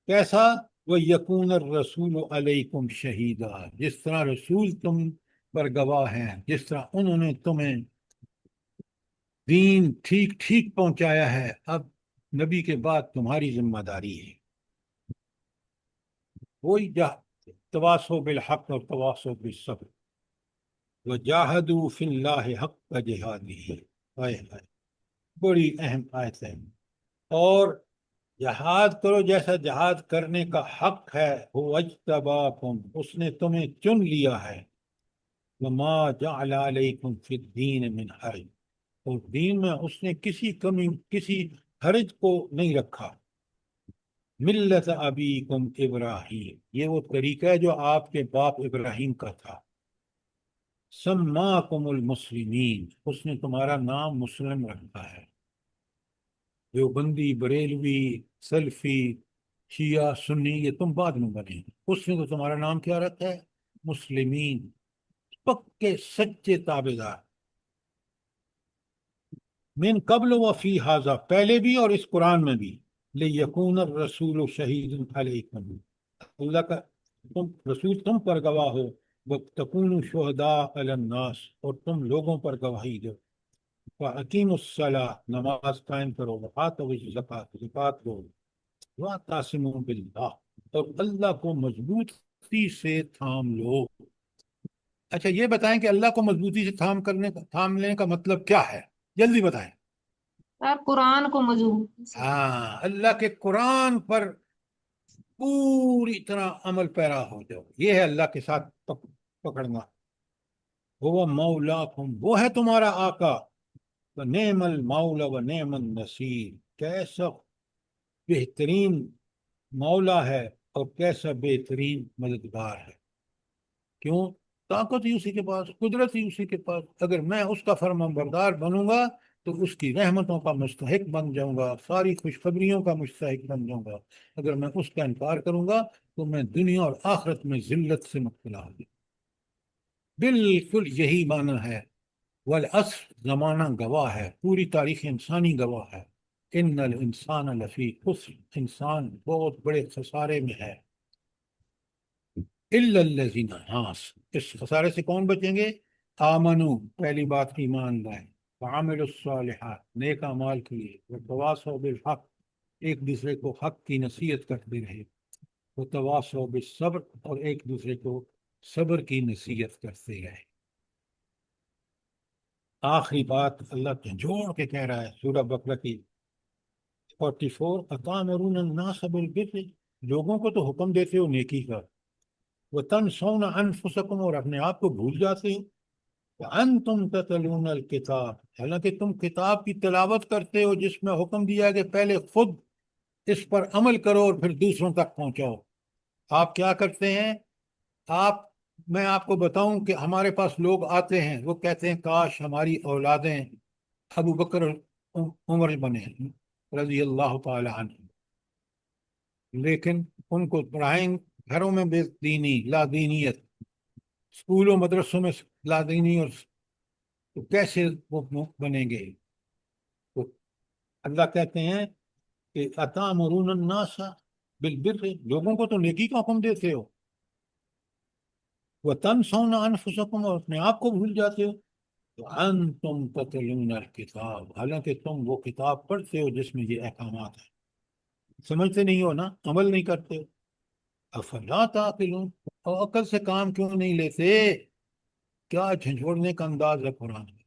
कैसा? वह यकून रसूल अलैकुम शहीदा, जिस तरह रसूल तुम पर गवाह हैं, जिस तरह उन्होंने तुम्हें दीन ठीक ठीक पहुंचाया है, अब नबी के बाद तुम्हारी जिम्मेदारी है। वही तवासो बिल हक और तवासो बिल सब्र वजाहदू फिल्लाहि हक्क जिहादिही। हाय हाय, बड़ी अहम आयत है। और जहाद करो जैसा जहाद करने का हक है। हुवज्तबाकुम, उसने तुम्हें चुन लिया है। वमा जअल अलैकुम फिद्दीन मिन हरज, और दीन में उसने किसी कमी किसी हर्ज को नहीं रखा। मिल्लत अबीकुम इब्राहीम, ये वो तरीका है जो आपके बाप इब्राहिम का था। सम्माकुमुल मुस्लिमीन, उसने तुम्हारा नाम मुस्लिम रखा है। देवबंदी, बरेलवी, सल्फी, शिया, सुन्नी, ये तुम बाद में बने, उसने तो तुम्हारा नाम क्या रखा है? मुस्लिमीन, पक्के सच्चे ताबेदार। मिन कब्ल व फी हाजा, पहले भी और इस कुरान में भी। ले यकून रसूल शहीद अलैकुम, अल्लाह का रसूल तुम पर गवाह हो। व तकूनु शुहदा अलन्नास, और तुम लोगों पर गवाही दो। व अकीमुस्सलाह, नमाज कायम करो। व आतु ज़कात, ज़कात दो। व तासिमू बिल्लाह, और अल्लाह को मजबूती से थाम लो। अच्छा, ये बताएं कि अल्लाह को मजबूती से थाम लेने का मतलब क्या है? जल्दी बताएं। यार कुरान को मजबूती से। हाँ, अल्लाह के कुरान पर पूरी तरह अमल पैरा हो जाओ, ये है अल्लाह के साथ पकड़ना। वो मौलाकुम, वो है तुम्हारा आका। व नेमल मौला व नेमन नसीर, कैसा बेहतरीन मौला है और कैसा बेहतरीन मददगार है। क्यों? ताकत ही उसी के पास, कुदरत ही उसी के पास। अगर मैं उसका फरमाबरदार बनूंगा तो उसकी रहमतों का मुस्तहिक बन जाऊंगा, सारी खुशखबरियों का मुस्तहिक बन जाऊंगा। अगर मैं उसका इनकार करूंगा तो मैं दुनिया और आखिरत में जिल्लत से मुब्तला होंगी। बिल्कुल यही माना है। वल अस्र, जमाना गवाह है, पूरी तारीख इंसानी गवाह है। इन्नल इंसान लफी खुस्र, इंसान बहुत बड़े खसारे में है। इल्लल्लज़ीना, हाँ, इस खसारे से कौन बचेंगे? आमनु, पहली बात ईमान लाए। वअमिलुस्सालिहात, नेक अमाल किए। वतवासौ बिल हक, एक दूसरे को हक की नसीहत करते रहे। वतवासौ बिस्सब्र, और एक दूसरे को सब्र की नसीहत करते रहे। आखिरी बात अल्लाह जोड़ के कह रहा है सूरह बकरा की 44, अतामुरून अन्नास बिल बिर्र, लोगों को तो हुक्म देते हो नेकी का। व तनसौना अनफुसकुम, और अपने आप को भूल जाते हो। अंतुम ततलूनल किताब, हालांकि तुम किताब की तिलावत करते हो जिसमें हुक्म दिया कि पहले खुद इस पर अमल करो और फिर दूसरों तक पहुंचाओ। आप क्या करते हैं? आप मैं आपको बताऊं कि हमारे पास लोग आते हैं, वो कहते हैं काश हमारी औलादें अबू बकर और उमर बने, रज़ी अल्लाह ताला अन्हु, लेकिन उनको पढ़ाएं घरों में बेदीनी लादीनियत, स्कूलों मदरसों में लादीनी, और तो कैसे वो बनेंगे? तो अल्लाह कहते हैं कि अतामुरून अन्नास बिलबिर्र, लोगों को तो नेकी का हुक्म देते हो, व तनसौना अनफुसकुम, और अपने आप को भूल जाते हो, तो अंतुम ततलूनल किताब, हालांकि तुम वो किताब पढ़ते हो जिसमें ये अहकामात है, समझते नहीं हो ना, अमल नहीं करते हो। अफला ताकिलून, और अकल से काम क्यों नहीं लेते? क्या झंझोड़ने का अंदाज है कुरान में।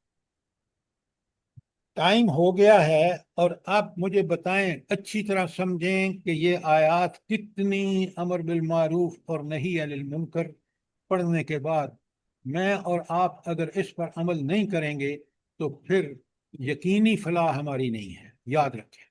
टाइम हो गया है, और आप मुझे बताएं, अच्छी तरह समझें कि ये आयत कितनी अमर बिल मारूफ और नही अनिल मुनकर पढ़ने के बाद मैं और आप अगर इस पर अमल नहीं करेंगे तो फिर यकीनी फलाह हमारी नहीं है, याद रखें।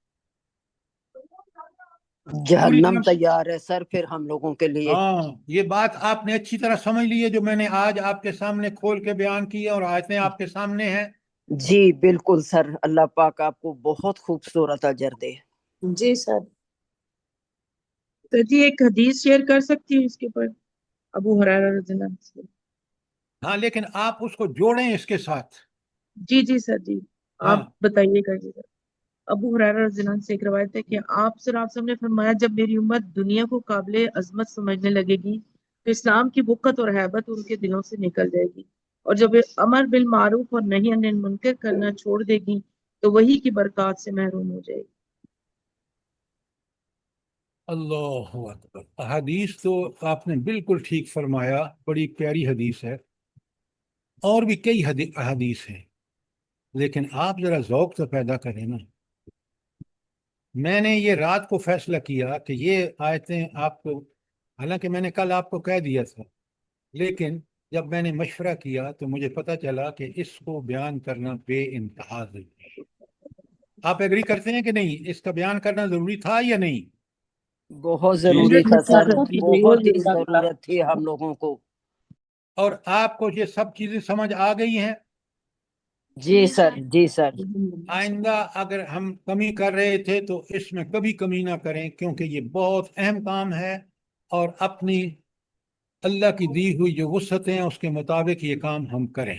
पूरी जहन्नम तरह तैयार है सर फिर हम लोगों के लिए। हाँ, ये बात आपने अच्छी तरह समझ ली है जो मैंने आज आपके सामने खोल के बयान की है, और आयतें आपके सामने हैं। जी बिल्कुल सर, अल्लाह पाक आपको बहुत खूबसूरत अजर दे। जी सर। तो जी एक हदीस शेयर कर सकती हूँ इसके ऊपर, अबू हुरैरा रज़ियल्लाहु अन्हु से। हाँ, लेकिन आप उसको जोड़ें इसके साथ। जी जी सर जी, आप हाँ, बताइएगा जी सर। अबू हुरैरा रज़ियल्लाहु अन्हु से एक रवायत है कि आप सर आप ने फरमाया, जब मेरी उम्मत दुनिया को काबिल अजमत समझने लगेगी तो इस्लाम की बुक़्क़त और हैबत उनके दिलों से निकल जाएगी, और जब अमर बिल मारूफ और नही अनिल मुनकर करना छोड़ देगी तो वही की बरकत से महरूम हो जाएगी। अल्लाहु अकबर। हदीस तो आपने बिल्कुल ठीक फरमाया, बड़ी प्यारी हदीस है, और भी कई हदीस हैं, लेकिन आप जरा ज़ौक़ तो पैदा करें ना। मैंने ये रात को फैसला किया कि ये आयतें आपको, हालांकि मैंने कल आपको कह दिया था, लेकिन जब मैंने मशवरा किया तो मुझे पता चला कि इसको बयान करना बेइंतहा ज़रूरी है। आप एग्री करते हैं कि नहीं, इसका बयान करना ज़रूरी था या नहीं? बहुत जरूरी था सर, 100% बहुत ही जज़ाकल्लाह। जरूरत थी हम लोगों को। और आपको ये सब चीज़ें समझ आ गई हैं? जी सर, जी सर। आइंदा अगर हम कमी कर रहे थे तो इसमें कभी कमी ना करें, क्योंकि ये बहुत अहम काम है, और अपनी अल्लाह की दी हुई जो वुसअतें हैं उसके मुताबिक ये काम हम करें।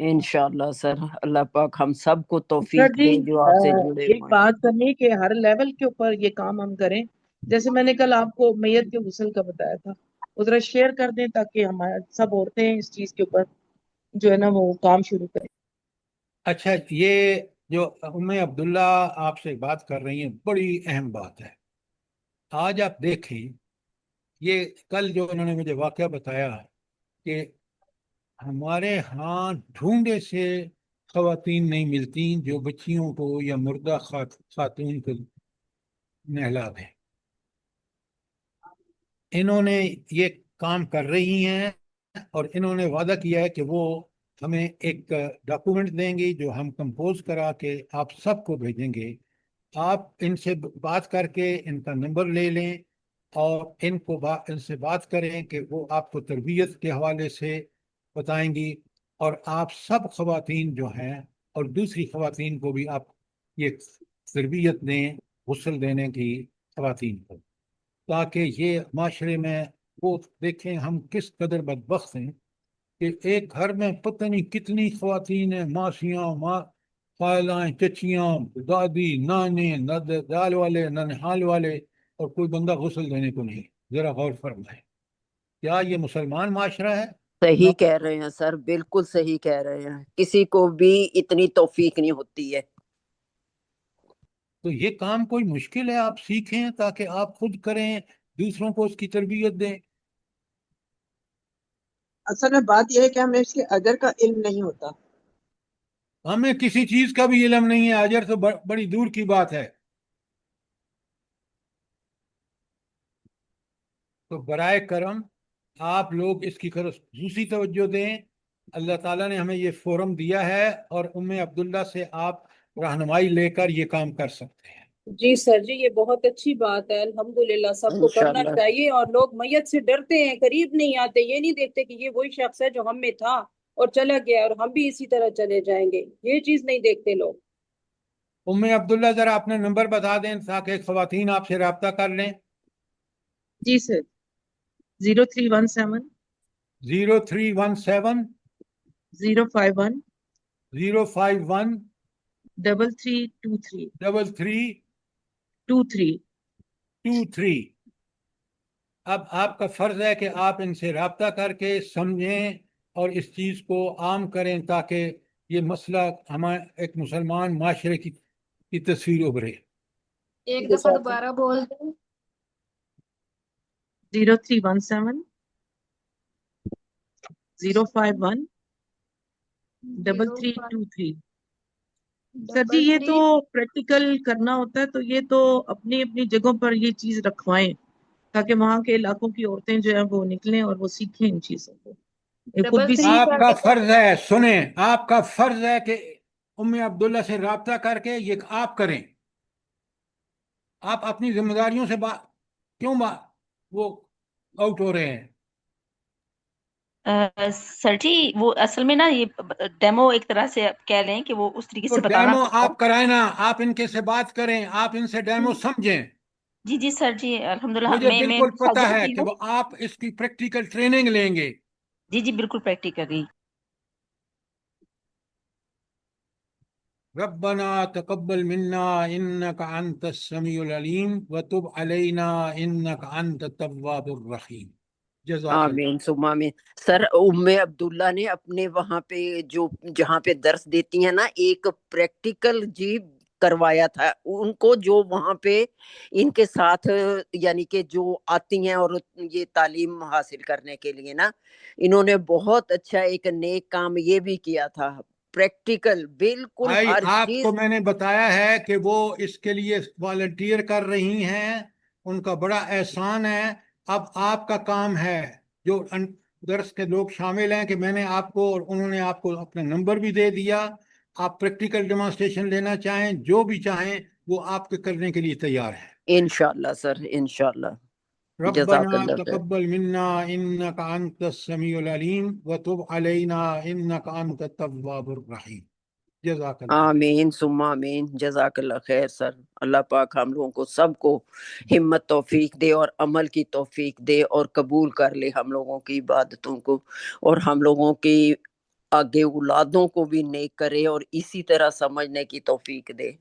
इंशाअल्लाह सर, अल्लाह पाक हम सबको सर तौफीक जी दे जो आपसे जुड़े एक हुए हैं। बात करनी कि हर लेवल के ऊपर ये काम हम करें। जैसे मैंने कल आपको मैयत के गुस्ल का बताया था, वो जरा शेयर कर दें ताकि हमारे सब औरतें इस चीज के ऊपर जो है ना वो काम शुरू करें। अच्छा, ये जो उम्मे अब्दुल्ला आपसे बात कर रही हैं, बड़ी अहम बात है। आज आप देखें, ये कल जो उन्होंने मुझे वाकया बताया कि हमारे यहाँ ढूंढे से खवातीन नहीं मिलती जो बच्चियों को या मुर्दा खातून को नहला दें। इन्होंने ये काम कर रही हैं, और इन्होंने वादा किया है कि वो हमें एक डॉक्यूमेंट देंगे जो हम कंपोज करा के आप सबको भेजेंगे। आप इनसे बात करके इनका नंबर ले लें, और इनसे बात करें कि वो आपको तरबियत के हवाले से बताएंगी, और आप सब खवातीन जो हैं और दूसरी खवातीन को भी आप ये तरबियत दें, गुस्ल देने की खवातीन को, ताकि ये माशरे में वो देखें हम किस कदर बदबख्त हैं कि एक घर में पता नहीं कितनी खवातीन हैं, मासियाँ, माँ, खालाएं, चचियाँ, दादी, नाने, दाल वाले, ननहाल वाले, और कोई बंदा गुस्ल देने को नहीं। जरा गौर फरमाए, क्या ये मुसलमान माशरा है? सही ना। कह रहे हैं सर, बिल्कुल सही कह रहे हैं, किसी को भी इतनी तौफीक नहीं होती है। तो ये काम कोई मुश्किल है? आप सीखें ताकि आप खुद करें, दूसरों को उसकी तरबियत दें। असल में बात यह है कि हमें इसके अजर का इल्म नहीं होता। हमें किसी चीज का भी इल्म नहीं है, अजर तो बड़ी दूर की बात है। तो बराए करम आप लोग इसकी तरफ खसूसी तवज्जो दें। अल्लाह ताला ने हमें ये फोरम दिया है, और उम्मे अब्दुल्ला से आप रहनुमाई लेकर ये काम कर सकते हैं। जी सर जी, ये बहुत अच्छी बात है, अल्हम्दुलिल्लाह सबको करना इंशाल्लाह। चाहिए। और लोग मैयत से डरते हैं, करीब नहीं आते, ये नहीं देखते कि ये वही शख्स है जो हम में था और चला गया और हम भी इसी तरह चले जाएंगे, ये चीज नहीं देखते लोग। عبداللہ ذرا اپنا نمبر بتا دیں تاکہ خواتین آپ سے رابطہ کر لیں. جی سر 0317 0317 051 051 3323 3323. اب آپ کا فرض ہے کہ آپ ان سے رابطہ کر کے سمجھیں اور اس چیز کو عام کریں تاکہ یہ مسئلہ ہمارے ایک مسلمان معاشرے کی تصویر ابھرے. ایک دفعہ دوبارہ بول دیں. 0317 051 3323. سر جی یہ تو پریکٹیکل کرنا ہوتا ہے تو یہ تو اپنی اپنی جگہوں پر یہ چیز رکھوائیں تاکہ وہاں کے علاقوں کی عورتیں جو ہیں وہ نکلیں اور وہ سیکھیں ان چیزوں کو. یہ خود بھی آپ کا فرض ہے، سنیں، آپ کا فرض ہے کہ عبداللہ سے رابطہ کر کے یہ آپ کریں. آپ اپنی ذمہ داریوں سے کیوں وہ آؤٹ ہو رہے ہیں؟ سر جی وہ اصل میں نا یہ ڈیمو ایک طرح سے آپ کہہ لیں کہ وہ اس طریقے تو سے بتانا ڈیمو پڑتا ہے. آپ کرائیں نا، آپ ان کے سے بات کریں، آپ ان سے ڈیمو سمجھیں. جی جی سر جی الحمدللہ مجھے میں بالکل پتہ ہے جانتی کہ ہوں. وہ آپ اس کی پریکٹیکل ٹریننگ لیں گے. جی جی بالکل پریکٹیکلی. ربنا تقبل منا انك انت السميع العليم وتب علينا انك انت التواب الرحيم. جزاک اللہ. آمین ثم آمین. سر عبداللہ نے اپنے وہاں پہ جہاں پہ درس دیتی ہیں نا ایک پریکٹیکل جی کروایا تھا ان کو، جو وہاں پہ ان کے ساتھ یعنی کہ جو آتی ہیں اور یہ تعلیم حاصل کرنے کے لیے نا انہوں نے بہت اچھا ایک نیک کام یہ بھی کیا تھا. پریکٹیکل بالکل ہر آپ چیز. کو میں نے بتایا ہے کہ وہ اس کے لیے والنٹیئر کر رہی ہیں، ان کا بڑا احسان ہے. اب آپ کا کام ہے، جو درس کے لوگ شامل ہیں، کہ میں نے آپ کو اور انہوں نے آپ کو اپنا نمبر بھی دے دیا. آپ پریکٹیکل ڈیمانسٹریشن لینا چاہیں، جو بھی چاہیں وہ آپ کے کرنے کے لیے تیار ہے. انشاءاللہ سر انشاءاللہ. جزاک ربنا اللہ خیر. تقبل منا انك انت السميع العليم وتب علينا انك انت التواب الرحيم. جزاک اللہ. آمین ثم آمین. جزاک اللہ خیر سر. اللہ پاک ہم لوگوں کو سب کو ہمت توفیق دے اور عمل کی توفیق دے اور قبول کر لے ہم لوگوں کی عبادتوں کو، اور ہم لوگوں کی آگے اولادوں کو بھی نیک کرے اور اسی طرح سمجھنے کی توفیق دے.